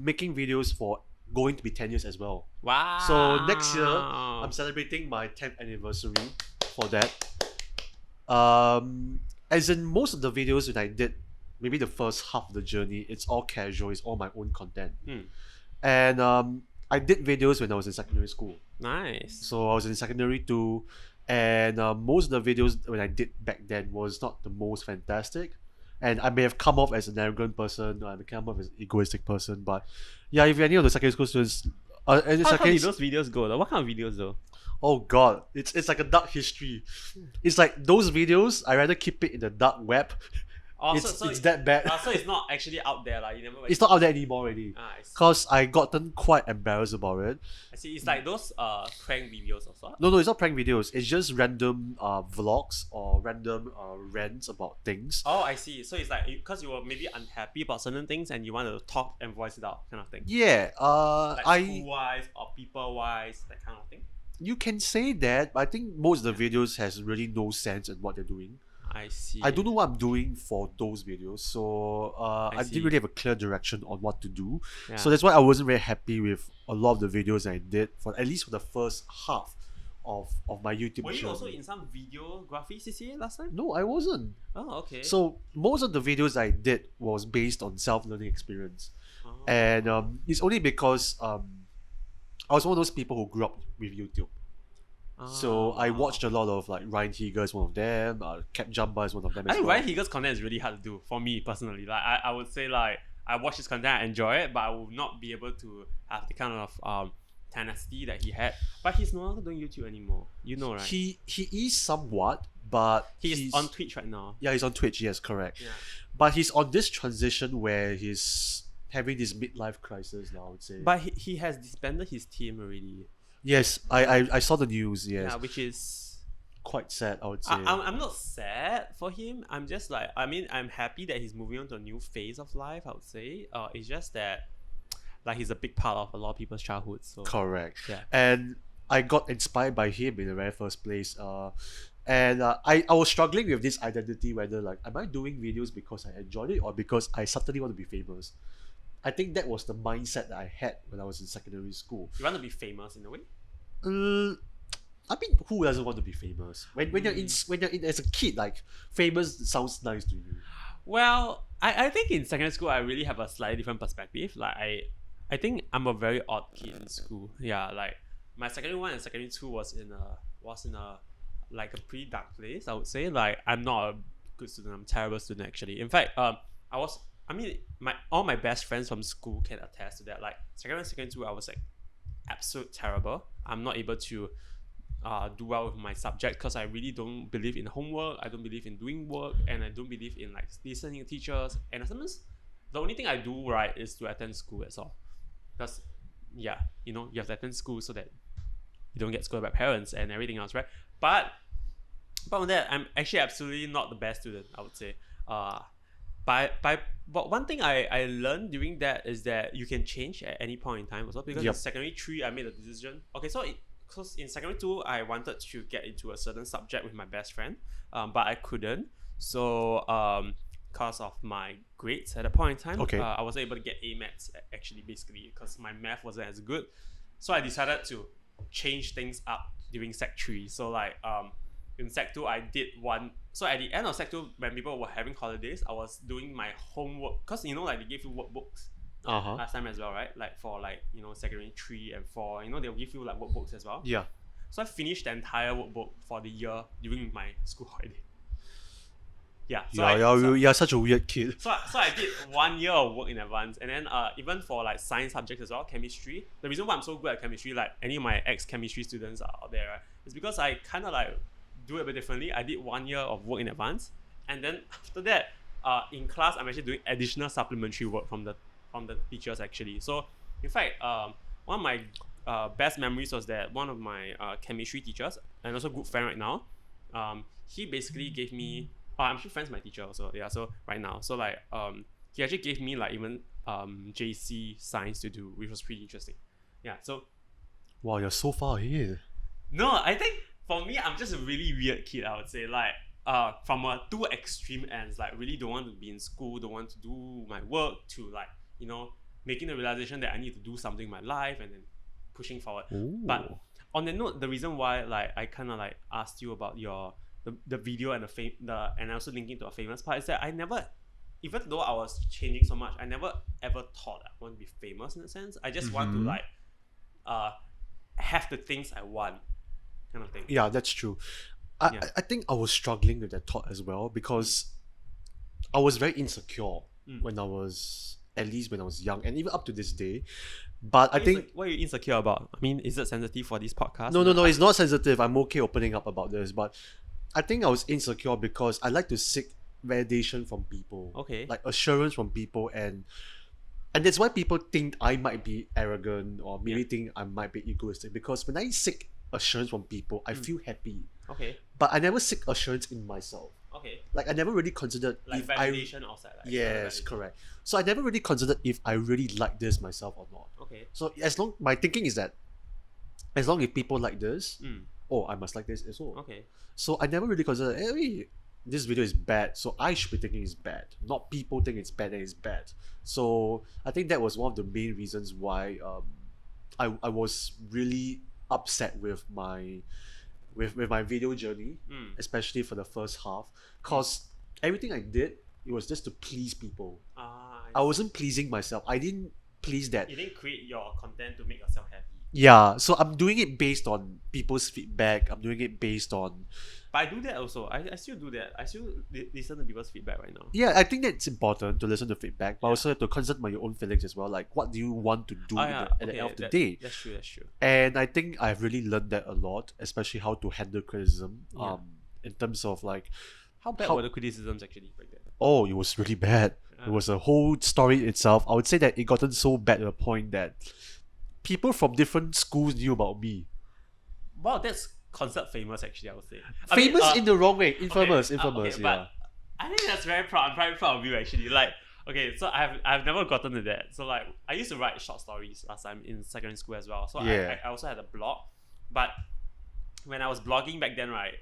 making videos for going to be 10 years as well. Wow. So next year, I'm celebrating my 10th anniversary for that. As in most of the videos that I did, maybe the first half of the journey, it's all casual, it's all my own content. And I did videos when I was in secondary school. Nice. So I was in secondary too, and most of the videos when I did back then was not the most fantastic. And I may have come off as an arrogant person, or I may come off as an egoistic person, but yeah, if any of the secondary school students, How did those videos go though? What kind of videos though? oh god, it's like a dark history. It's like those videos, I rather keep it in the dark web. Oh, It's that bad. So it's not actually out there, like you never. It's not out there anymore already. I see. Cause I gotten quite embarrassed about it. I see. It's like those prank videos also. No, it's not prank videos. It's just random vlogs or random rants about things. Oh, I see. So it's like because you were maybe unhappy about certain things and you want to talk and voice it out, kind of thing. Yeah, Like school wise or people wise, that kind of thing. you can say that, but I think most of the videos has really no sense in what they're doing. I see. I don't know what I'm doing for those videos, so I see. didn't really have a clear direction on what to do. Yeah. So that's why I wasn't very happy with a lot of the videos I did for at least for the first half of my YouTube Were you channel. also in some videography CCA last time? No, I wasn't. Oh, okay. So most of the videos I did was based on self-learning experience, Oh. and it's only because I was one of those people who grew up with YouTube. So I watched a lot of like Ryan Higa is one of them, Cap Jumba is one of them I as think well. Ryan Higa's content is really hard to do for me personally. Like I would say like I watch his content, I enjoy it, but I will not be able to have the kind of tenacity that he had. But he's no longer doing YouTube anymore. You know, right? He is somewhat, but He's on Twitch right now. Yeah, he's on Twitch. Yes, correct. Yeah. But he's on this transition where he's having this midlife crisis now, I would say. But he has disbanded his team already. yes, I saw the news. Yes, Yeah, which is quite sad, I would say. I'm not sad for him. I'm just like I'm happy that he's moving on to a new phase of life. I would say. It's just that like he's a big part of a lot of people's childhood. So Correct. Yeah. And I got inspired by him in the very first place. And I was struggling with this identity, whether like, am I doing videos because I enjoyed it or because I suddenly want to be famous? I think that was the mindset that I had when I was in secondary school. you want to be famous in a way. I mean, who doesn't want to be famous? When you're in as a kid, like famous sounds nice to you. Well, I think in secondary school I really have a slightly different perspective. Like I think I'm a very odd kid in school. Yeah, like my secondary one and secondary two was in a like a pretty dark place, I would say. Like I'm not a good student, I'm a terrible student actually. In fact, all my best friends from school can attest to that. Like secondary one, secondary two, I was like absolute terrible. I'm not able to do well with my subject because I really don't believe in homework. I don't believe in doing work, and I don't believe in like listening to teachers. And sometimes the only thing I do right is to attend school. That's all. Because you have to attend school so that you don't get scolded by parents and everything else, right? But apart from that, I'm actually absolutely not the best student, I would say. But one thing I learned during that is that you can change at any point in time also, because in secondary 3 I made a decision. Okay, so because in secondary 2 I wanted to get into a certain subject with my best friend, but I couldn't. So because of my grades at a point in time, I wasn't able to get A maths actually, basically because my math wasn't as good. So I decided to change things up during sec 3. So like in sec 2 I did one. So at the end of sec 2, when people were having holidays, I was doing my homework, because like they give you workbooks last time as well, right? Like for like secondary 3 and 4, they'll give you like workbooks as well. Yeah. So I finished the entire workbook for the year during my school holiday. Yeah. So you're such a weird kid. So I did 1 year of work in advance, and then even for like science subjects as well, chemistry. The reason why I'm so good at chemistry, like any of my ex-chemistry students are out there, right, is because I kind of like do it a bit differently. I did 1 year of work in advance, and then after that, in class, I'm actually doing additional supplementary work from the teachers actually. So in fact, one of my best memories was that one of my chemistry teachers, and also good friend right now, he basically gave me. I'm actually friends with my teacher also. Yeah. So right now, so like he actually gave me like even JC science to do, which was pretty interesting. Yeah. So. Wow, you're so far ahead. No, I think for me, I'm just a really weird kid, I would say. Like, from two extreme ends, like really don't want to be in school, don't want to do my work, to like, making the realization that I need to do something in my life and then pushing forward. Ooh. But on the note, the reason why like I kind of like asked you about the video and and also linking to a famous part is that I never, even though I was changing so much, I never ever thought I want to be famous in a sense. I just want to like have the things I want, kind of thing. Yeah, that's true. I think I was struggling with that thought as well, because I was very insecure when I was young, and even up to this day. But I think what are you insecure about? I mean, is it sensitive for this podcast? No, it's not sensitive. I'm okay opening up about this, but I think I was insecure because I like to seek validation from people. Okay. Like assurance from people, and that's why people think I might be arrogant, or maybe think I might be egoistic, because when I seek assurance from people, I feel happy. Okay. But I never seek assurance in myself. Okay. Like I never really considered like if validation outside. Like yes, validation. Correct. So I never really considered if I really like this myself or not. Okay. So my thinking is that as long as people like this, I must like this as well. Okay. So I never really considered, hey, this video is bad, so I should be thinking it's bad. Not people think it's bad and it's bad. So I think that was one of the main reasons why I was really upset with my video journey, especially for the first half, because everything I did, it was just to please people. I wasn't pleasing myself. I didn't please that. You didn't create your content to make yourself happy. Yeah, so I'm doing it based on people's feedback. I'm doing it based on. But I do that also. I still do that. I still listen to people's feedback right now. Yeah, I think that's important to listen to feedback, but also have to consider your own feelings as well. Like, what do you want to do at the end of the day? That's true. And I think I've really learned that a lot, especially how to handle criticism. In terms of like, how bad were the criticisms actually back then? Oh, it was really bad. It was a whole story itself. I would say that it gotten so bad to the point that people from different schools knew about me. Wow, that's considered famous actually, I would say. Famous in the wrong way. Infamous, yeah. But I think that's very proud. I'm very proud of you actually. Like, okay, so I've never gotten to that. So like, I used to write short stories last time in secondary school as well. So I also had a blog. But when I was blogging back then, right,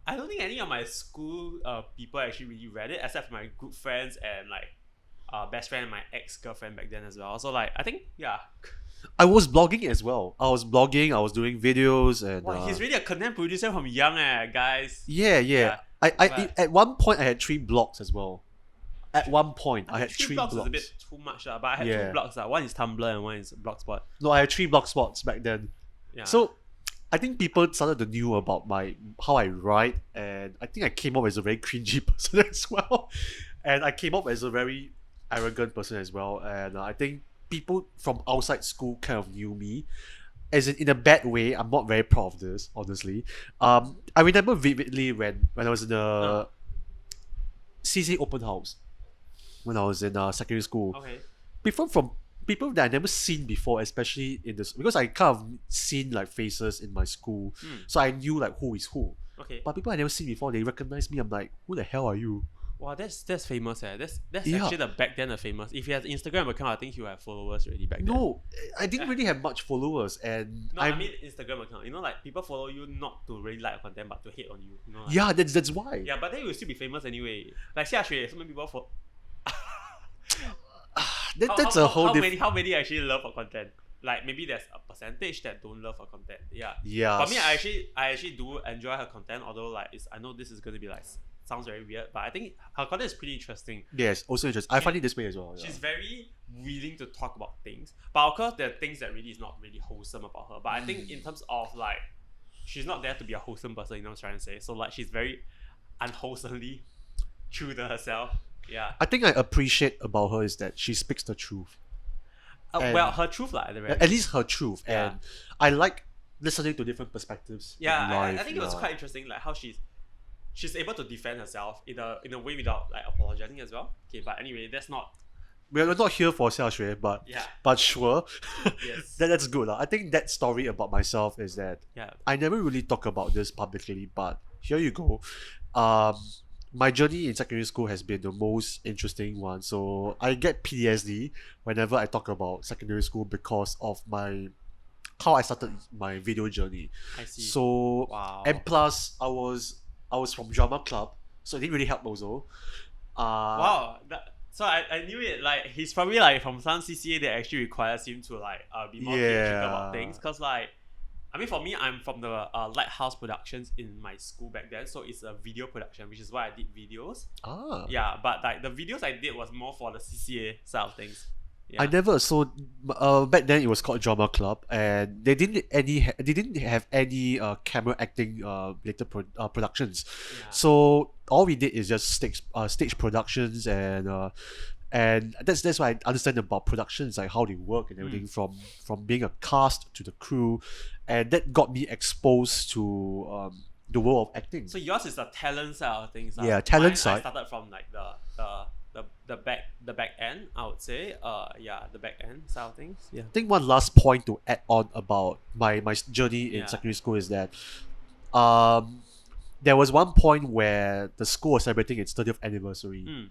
I don't think any of my school people actually really read it, except for my good friends and like best friend and my ex-girlfriend back then as well. So like, I think, yeah. I was blogging as well. I was doing videos, and wow, he's really a content producer from young, guys. Yeah. I at one point I had 3 blogs as well. At one point I had 3 blogs. Is a bit too much, but I had 2 blogs. One is Tumblr and one is Blogspot. No, I had 3 blogspots back then. Yeah. So I think people started to know about how I write, and I think I came up as a very cringy person as well, and I came up as a very arrogant person as well, and I think people from outside school kind of knew me. as in a bad way. I'm not very proud of this, honestly. I remember vividly when I was in the CC open house when I was in secondary school. Okay. People that I never seen before, especially in this, because I kind of seen like faces in my school, so I knew like who is who. Okay. But people I never seen before, they recognize me. I'm like, who the hell are you? Wow, that's famous. That's Yeah. actually the back then the famous. If he has Instagram account, I think he will have followers already back then. No, I didn't really have much followers, and No, I mean Instagram account. You know, like people follow you not to really like your content, but to hate on you. You know, like, yeah, that's why. yeah, but then you will still be famous anyway. Like Xia Xue, so many people for. That's a whole different. How many actually love her content? Like maybe there's a percentage that don't love her content. Yeah. Yeah. For me, I actually do enjoy her content. Although like I know this is gonna be like sounds very weird, but I think her content is pretty interesting. Yes, also interesting. I find it this way as well. She's very willing to talk about things, but of course there are things that really is not really wholesome about her. But I think in terms of like, she's not there to be a wholesome person. You know what I'm trying to say? So like she's very unwholesomely true to herself. Yeah. I think I appreciate about her is that she speaks the truth. Well, her truth like At least her truth, Yeah. and I like listening to different perspectives. Yeah, in life. I think it was quite interesting, like how she's able to defend herself in a way without like apologizing as well. Okay, but anyway, that's not. We're not here for Xia Xue, but sure. Yes. That's good. I think that story about myself is that Yeah. I never really talk about this publicly, but here you go. My journey in secondary school has been the most interesting one. So I get PTSD whenever I talk about secondary school because of how I started my video journey. I see. So Wow. and plus I was from drama club, so it didn't really help also. Wow. So I knew it. Like he's probably like from some CCA that actually requires him to like be more theatrical about things. Cause like, I mean, for me, I'm from the Lighthouse Productions in my school back then, so it's a video production, which is why I did videos. Yeah, but like the videos I did was more for the CCA side of things. Yeah. I never back then it was called drama club, and they didn't have any camera acting related productions. Yeah. So all we did is just stage productions, and that's why I understand about productions, like how they work and everything, from being a cast to the crew, and that got me exposed to the world of acting. So yours is the talent side of things. Yeah, talent Mine, side. I started from like the back end, I would say. Yeah, the back end side of things. Yeah. I think one last point to add on about my journey in secondary school is that there was one point where the school was celebrating its 30th anniversary,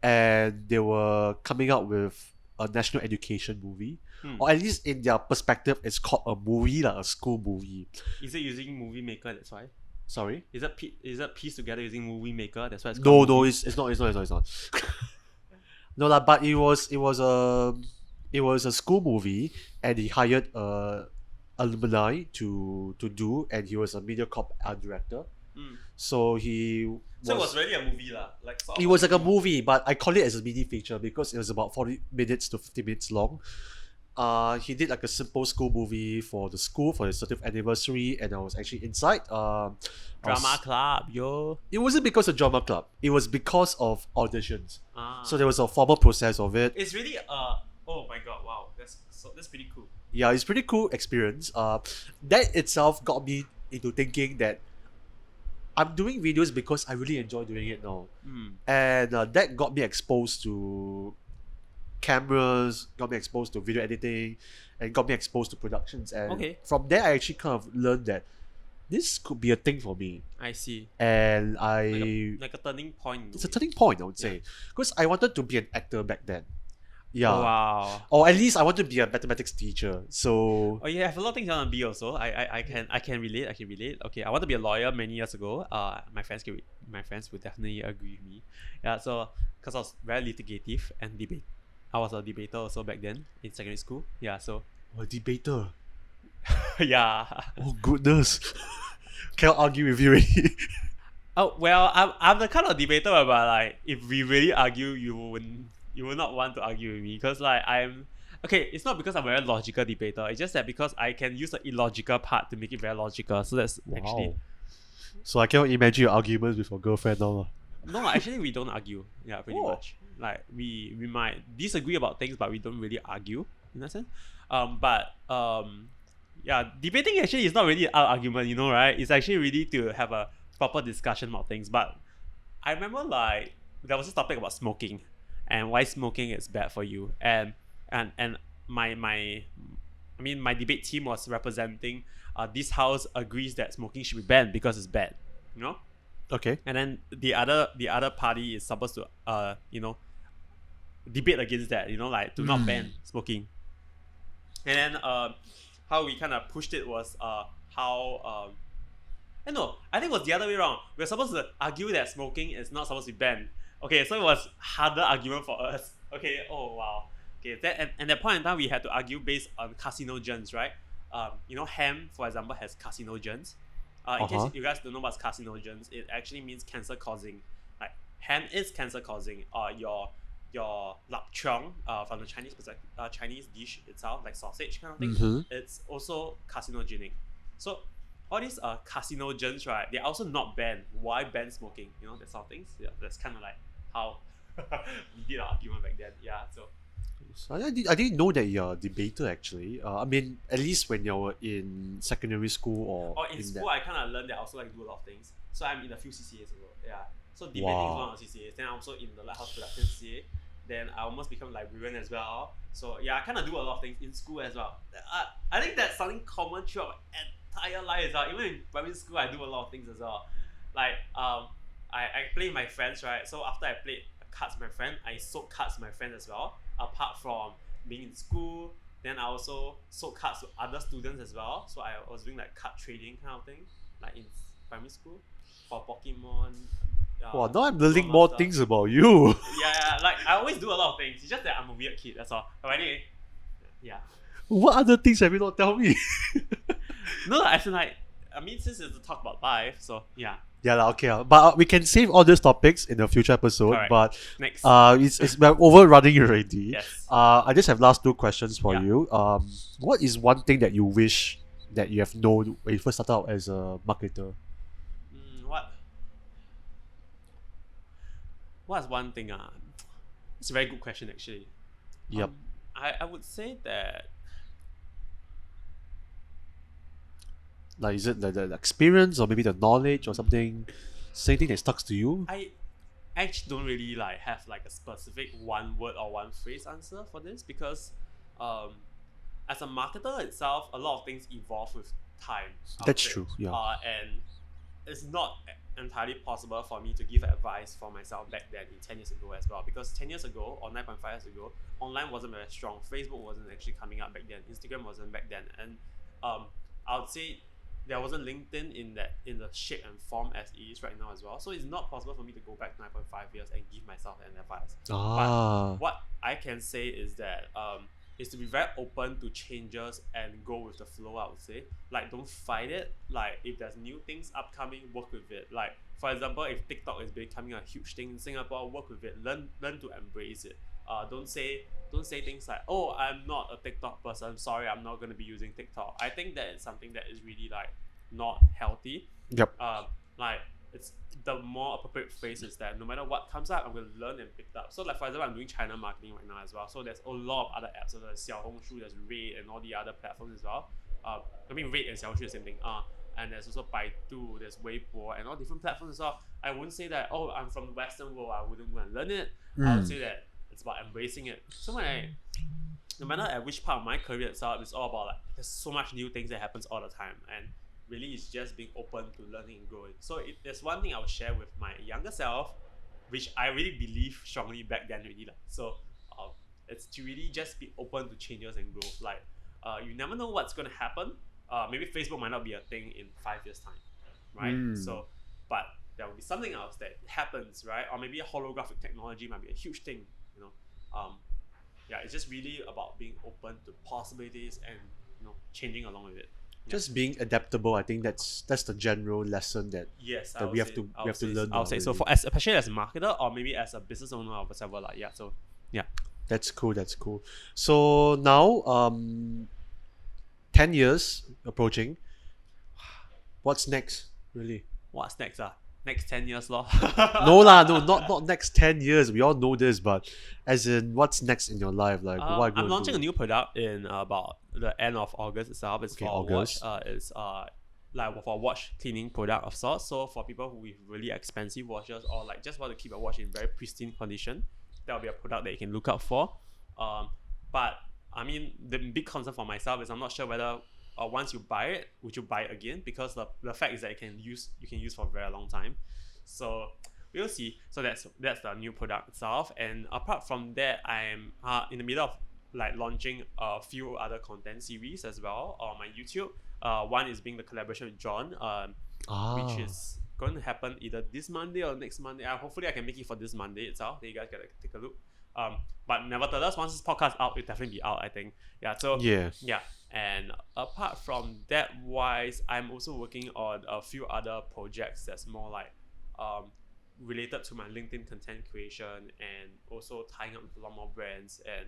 and they were coming out with a national education movie, or at least in their perspective it's called a movie, like a school movie. Is it using Movie Maker? That's why. Sorry? Is that pieced together using Movie Maker? That's why it's No, called no, movie? it's not. No lah, but it was a school movie, and he hired alumni to do, and he was a MediaCorp art director. So So it was really a movie lah. Like sort of it was like a movie, but I call it as a mini feature because it was about 40 minutes to 50 minutes long. He did like a simple school movie for the school for his 30th anniversary, and I was actually inside. Drama club, yo. It wasn't because of drama club. It was because of auditions. Ah. So there was a formal process of it. It's really oh my god, wow, that's pretty cool. Yeah, it's pretty cool experience. That itself got me into thinking that I'm doing videos because I really enjoy doing it now, and that got me exposed to cameras, got me exposed to video editing, and got me exposed to productions. And from there, I actually kind of learned that this could be a thing for me. I see. And like a turning point. It's a turning point, I would say, because I wanted to be an actor back then. Yeah. Wow. Or at least I want to be a mathematics teacher. So. Oh, you have a lot of things I want to be also. I can relate. Okay, I want to be a lawyer many years ago. My friends would definitely agree with me. Yeah. So because I was very litigative and debate. I was a debater also back then in secondary school. Yeah. So. A debater. Yeah. Oh goodness. Cannot argue with you already. Oh well, I'm the kind of debater whereby like if we really argue, you will not want to argue with me because like I'm okay. It's not because I'm a very logical debater. It's just that because I can use the illogical part to make it very logical. So that's actually. So I cannot imagine your arguments with your girlfriend now. No, actually we don't argue. Yeah, pretty much. Like we might disagree about things, but we don't really argue in that sense. yeah, debating actually is not really an argument, you know, right? It's actually really to have a proper discussion about things. But I remember like there was this topic about smoking and why smoking is bad for you. And my debate team was representing this house agrees that smoking should be banned because it's bad, you know. Okay. And then the other party is supposed to debate against that, you know, like to not ban smoking. And then how we kind of pushed it was how no, I think it was the other way around. We were supposed to argue that smoking is not supposed to be banned. Okay, so it was harder argument for us. Okay, oh wow. Okay, that and that point in time we had to argue based on carcinogens, right? Hemp, for example, has carcinogens. In case you guys don't know what's carcinogens, it actually means cancer causing. Like hemp is cancer causing. Your lapchung from the Chinese dish itself, like sausage kind of thing, it's also carcinogenic. So all these carcinogens, right? They're also not banned. Why ban smoking? You know, that sort of things. Yeah, that's kind of like how we did our argument back then. Yeah, So I didn't know that you're a debater actually. I mean, at least when you were in secondary school or in school, I kind of learned that I also like to do a lot of things. So I'm in a few CCAs as well. Yeah. So debating is one of the CCAs. Then I'm also in the Lighthouse Production CCA. Then I almost become librarian as well. So yeah, I kind of do a lot of things in school as well. I think that's something common throughout my entire life as well. Even in primary school, I do a lot of things as well. Like I play with my friends, right? So after I played cards with my friend, I sold cards to my friends as well. Apart from being in school, then I also sold cards to other students as well. So I was doing like card trading kind of thing, like in primary school for Pokemon. Wow, now I'm learning more things about you. Yeah, like I always do a lot of things. It's just that I'm a weird kid, that's all. But anyway, yeah. What other things have you not told me? No, I feel like, since it's to talk about life, so yeah. Yeah, okay. But we can save all these topics in a future episode. Correct. But next, we're overrunning already. Yes. I just have last two questions for Yeah. you. What is one thing that you wish that you have known when you first started out as a marketer? What's one thing? It's a very good question actually. Yep. I would say that Like, is it the experience or maybe the knowledge or something? Something that stuck to you? I actually don't really like have like a specific one word or one phrase answer for this because as a marketer itself, a lot of things evolve with time. That's true. Yeah. And it's not entirely possible for me to give advice for myself back then in 10 years ago as well, because 10 years ago or 9.5 years ago, online wasn't very strong. Facebook wasn't actually coming up back then. Instagram wasn't back then. And I would say there wasn't LinkedIn in the shape and form as it is right now as well. So it's not possible for me to go back 9.5 years and give myself an advice. But what I can say is that is to be very open to changes and go with the flow, I would say. Like, don't fight it. Like, if there's new things upcoming, work with it. Like, for example, if TikTok is becoming a huge thing in Singapore, work with it. Learn to embrace it. Don't say things like, oh, I'm not a TikTok person, sorry, I'm not going to be using TikTok. I think that is something that is really like not healthy. Yep. Like, it's the more appropriate phrase is that no matter what comes up, I'm going to learn and pick it up. So like, for example, I'm doing China marketing right now as well. So there's a lot of other apps. So there's Xiaohongshu, there's Red and all the other platforms as well. Red and Xiaohongshu the same thing. And there's also Baidu, there's Weibo and all different platforms as well. I wouldn't say that, oh, I'm from the Western world, I wouldn't go and learn it. I would say that it's about embracing it. So no matter at which part of my career itself, it's all about like, there's so much new things that happens all the time. And really it's just being open to learning and growing. So if there's one thing I would share with my younger self, which I really believe strongly back then really, like, so it's to really just be open to changes and growth. Like you never know what's going to happen. Maybe Facebook might not be a thing in 5 years time, right? So but there will be something else that happens, right? Or maybe a holographic technology might be a huge thing, you know. Yeah, it's just really about being open to possibilities and, you know, changing along with it. Just being adaptable. I think that's the general lesson that we have to learn. I'll say so, for especially as a marketer or maybe as a business owner or whatever. Like, yeah, so yeah, that's cool. So now 10 years approaching. What's next, really? What's next? next 10 years lor. No lah, no, not next 10 years. We all know this, but as in, what's next in your life? Like, what are you I'm gonna launching do? a new product in about the end of August itself. It's Okay, for August. a watch. It's like for a watch cleaning product of sorts. So for people who with really expensive watches or like just want to keep a watch in very pristine condition, that'll be a product that you can look out for. But I mean, the big concern for myself is I'm not sure whether once you buy it, would you buy it again? Because the fact is that you can use for a very long time. So we'll see. So that's the new product itself. And apart from that, I'm in the middle of like launching a few other content series as well on my YouTube. One is being the collaboration with John, which is going to happen either this Monday or next Monday. Hopefully I can make it for this Monday itself. Then you guys gotta take a look. But nevertheless, once this podcast out, it'll definitely be out, I think. Yeah. So Yeah. yeah. And apart from that wise, I'm also working on a few other projects that's more like related to my LinkedIn content creation and also tying up with a lot more brands. And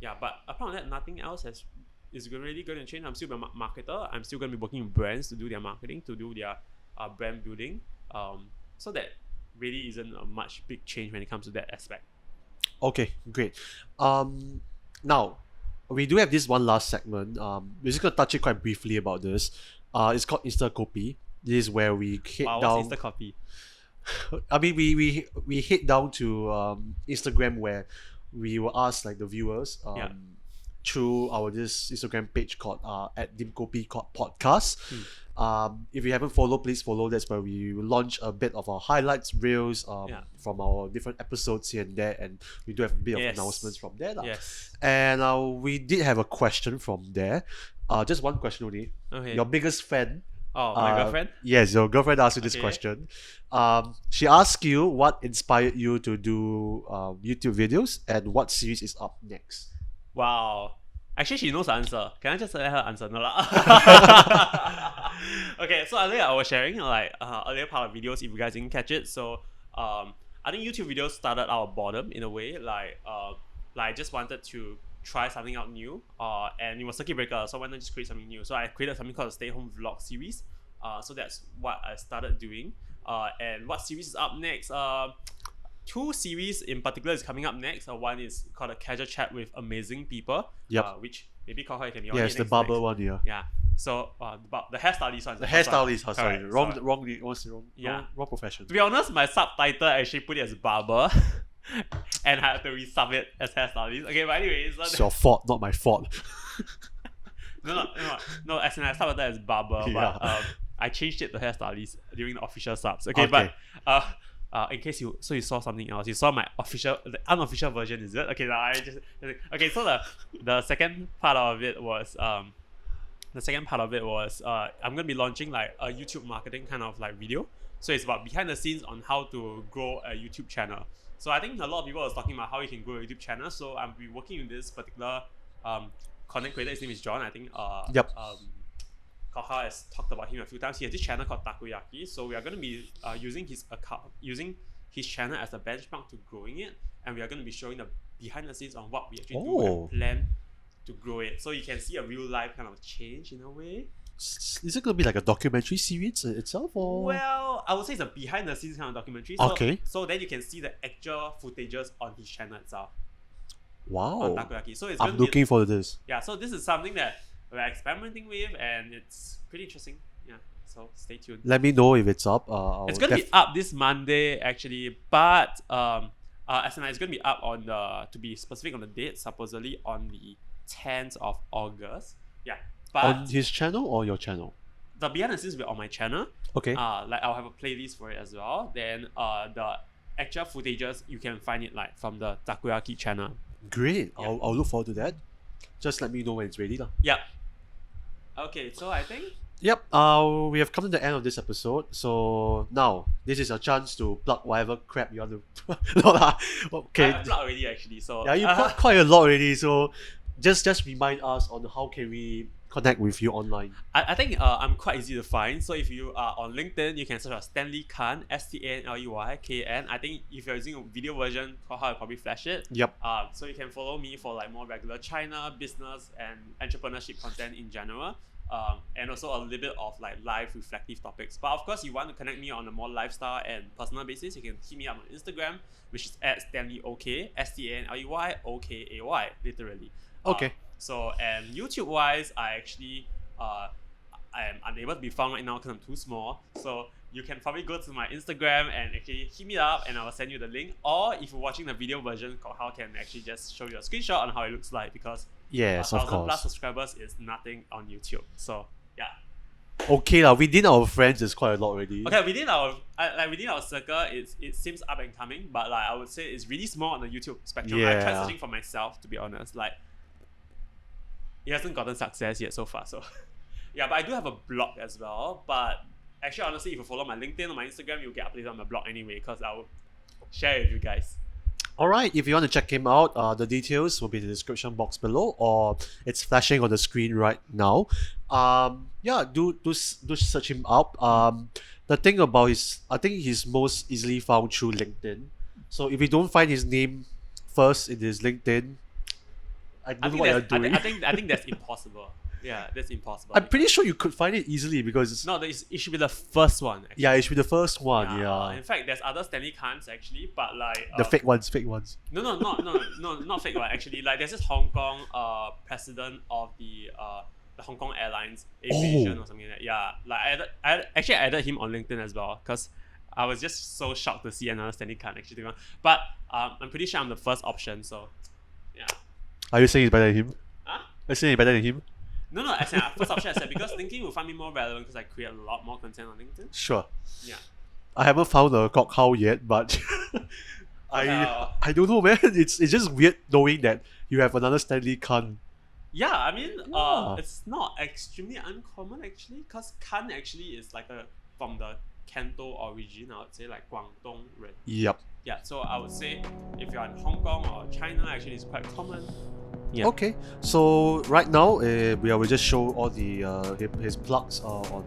yeah, but apart from that, nothing else is really going to change. I'm still a marketer. I'm still going to be working with brands to do their marketing, to do their brand building. So that really isn't a much big change when it comes to that aspect. Okay, great. Now we do have this one last segment. We're just gonna touch it quite briefly about this. It's called Stanley Kan. This is where we head Wow, down. what's Stanley Kan? I mean, we head down to Instagram where we will ask like the viewers through our this Instagram page called at Lim Kopi podcast. If you haven't followed, please follow. That's where we will launch a bit of our highlights reels from our different episodes here and there, and we do have a bit of announcements from there. Yes. And we did have a question from there. Just one question only. Okay. Your biggest fan. Oh, my girlfriend? Yes, your girlfriend asked you this Okay. question. She asked you what inspired you to do YouTube videos and what series is up next. Wow. Actually, she knows the answer. Can I just let her answer? No lah. Okay, so earlier I was sharing like earlier part of videos if you guys didn't catch it. So I think YouTube videos started out of boredom in a way. Like I just wanted to try something out new. And it was circuit breaker, so why not just create something new? So I created something called a stay home vlog series. So that's what I started doing. And what series is up next? Two series in particular is coming up next. One is called a casual chat with amazing people. Yep. Which maybe Kok Hao can be on. Yes, the barber one, yeah. Yeah. So the hairstylist one. The hairstylist, sorry, Correct. wrong, So, wrong, Yeah. wrong profession. to be honest, my subtitle actually put it as barber, and I had to resub it as hairstylist. Okay, but anyways, It's your fault, not my fault. no. As in I subbed that as barber, Yeah. but I changed it to hairstylist during the official subs. Okay, but in case you saw something else, you saw my the unofficial version, is it? Okay, now okay. So the second part of it was I'm gonna be launching like a YouTube marketing kind of like video. So it's about behind the scenes on how to grow a YouTube channel. So I think a lot of people are talking about how you can grow a YouTube channel. So I'll be working with this particular content creator. His name is John. I think Yep. Kok Hao has talked about him a few times. He has this channel called Takoyaki. So we are going to be using his channel as a benchmark to growing it, and we are going to be showing the behind the scenes on what we actually do and plan to grow it. So you can see a real life kind of change in a way. Is it going to be like a documentary series itself, or? Well, I would say it's a behind the scenes kind of documentary. Okay. So then you can see the actual footages on his channel itself. Wow. On Takoyaki. So it's I'm looking for this. Yeah, so this is something that we're experimenting with, and it's pretty interesting. Yeah, so stay tuned. Let me know if it's up. It's gonna be up this Monday actually, but as in it's gonna be up on to be specific on the date, supposedly on the 10th of August. Yeah, but on his channel or your channel? the behind the scenes will be on my channel. Okay. Like I'll have a playlist for it as well. Then the actual footages you can find it like from the Takoyaki channel. Great. Yeah. I'll look forward to that. Just let me know when it's ready, lah. Yep. Okay, so I think Yep. We have come to the end of this episode. So now this is a chance to plug whatever crap you want to. No lah. Okay. I plugged already actually. So Yeah, you plugged quite a lot already. So just remind us on how can we connect with you online. I think I'm quite easy to find. So if you are on LinkedIn, you can search for Stanley Kan, StanleyKan. I think if you're using a video version, Kok Hao will probably flash it. Yep. So you can follow me for like more regular China, business, and entrepreneurship content in general. and also a little bit of like live reflective topics. But of course, you want to connect me on a more lifestyle and personal basis, you can hit me up on Instagram, which is at Stanley OK, Stanley Okay, literally. Okay. So, and YouTube wise, I actually I am unable to be found right now because I'm too small. So you can probably go to my Instagram and actually hit me up, and I will send you the link. Or if you're watching the video version, Kok Hao can actually just show you a screenshot on how it looks like, because Yes, of 1,000 plus course. subscribers is nothing on YouTube. So yeah. Okay, lah. Within our friends, is quite a lot already. Okay, within our circle, it seems up and coming, but like I would say it's really small on the YouTube spectrum. I tried Yeah. searching for myself, to be honest. Like it hasn't gotten success yet so far. So yeah, but I do have a blog as well. But actually, honestly, if you follow my LinkedIn or my Instagram, you'll get updated on my blog anyway, because I will share it with you guys. Alright, if you want to check him out, the details will be in the description box below, or it's flashing on the screen right now. Yeah, do search him out. The thing about I think he's most easily found through LinkedIn. So if you don't find his name first in his LinkedIn, I don't know what you're doing. I think that's impossible. Yeah, that's impossible. I'm pretty sure you could find it easily because it's, No, it should be the first one. Actually. yeah, it should be the first one. Yeah, In fact, there's other Stanley Kans actually, but like the fake ones. No, not fake one actually. Like there's this Hong Kong president of the Hong Kong Airlines Aviation or something like that. Yeah, like I actually added him on LinkedIn as well, because I was just so shocked to see another Stanley Kan actually. But I'm pretty sure I'm the first option. So yeah. Are you saying it's better than him? Huh? Are you saying it's better than him? No, I said first option. I said because LinkedIn will find me more relevant because I create a lot more content on LinkedIn. Sure. Yeah. I haven't found a Kok Hao yet, but I don't know, man. It's just weird knowing that you have another Stanley Kan. Yeah, I mean, Yeah. it's not extremely uncommon actually, because Kan actually is like from the Canto origin. I would say like Guangdong ren. Yep. Yeah, so I would say if you're in Hong Kong or China, actually it's quite common. Yeah. Okay. So right now, we will just show all the his plugs on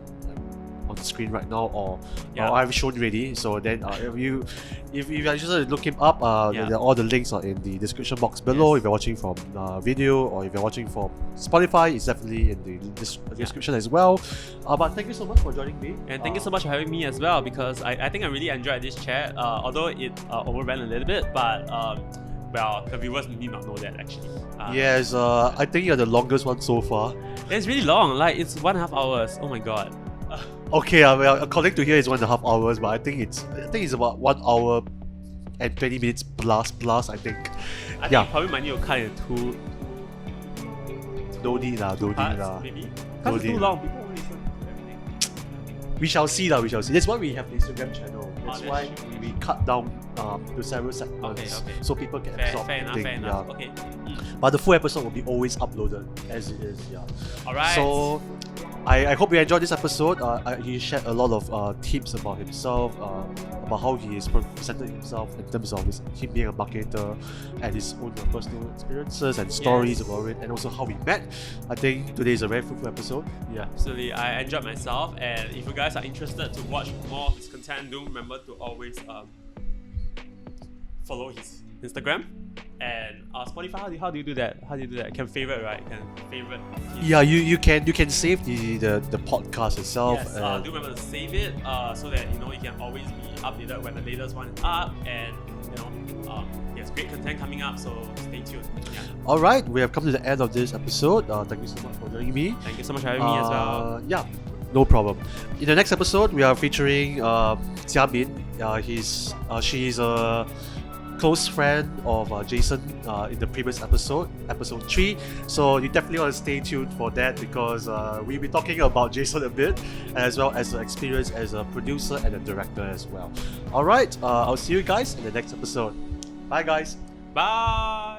the screen right now, or I've shown already. So then, if you are interested, look him up. All the links are in the description box below. Yes. If you're watching from video, or if you're watching from Spotify, it's definitely in the description as well. But thank you so much for joining me. And thank you so much for having me as well, because I think I really enjoyed this chat. Although it overran a little bit, but well, the viewers need not know that actually. Yes, I think you're the longest one so far. It's really long. Like it's 1.5 hours. Oh my god. Okay, well, according to here, it's 1.5 hours, but I think it's about 1 hour and 20 minutes plus. I think. I think you probably might need to cut it into No need lah. parts, maybe. Because it's too long. People won't listen to everything. We shall see. That's why we have the Instagram channel. That's that's why true. we cut down to several segments, Okay. so people can absorb Fair the enough. thing. Fair enough. Okay. But the full episode will be always uploaded as it is. Yeah. Alright. So I hope you enjoyed this episode. He shared a lot of tips about himself, about how he is presented himself in terms of him being a marketer, and his own personal experiences and stories Yes. about it, and also how we met. I think today is a very fruitful episode. Yeah, absolutely. I enjoyed myself, and if you guys are interested to watch more of his content, do remember to always follow his Instagram and Spotify. How do you do that? Can favorite, right? Can favorite. Yeah, you can save the podcast itself. Yes. and Do remember to save it so that you can always be updated when the latest one is up, and there's great content coming up. So stay tuned. Yeah. all right, we have come to the end of this episode. Thank you so much for joining me. Thank you so much for having me as well. Yeah, no problem. In the next episode, we are featuring Jia Min. She's a close friend of Jason in the previous episode 3. So you definitely want to stay tuned for that, because we'll be talking about Jason a bit, as well as the experience as a producer and a director as well. Alright, I'll see you guys in the next episode. Bye guys. Bye.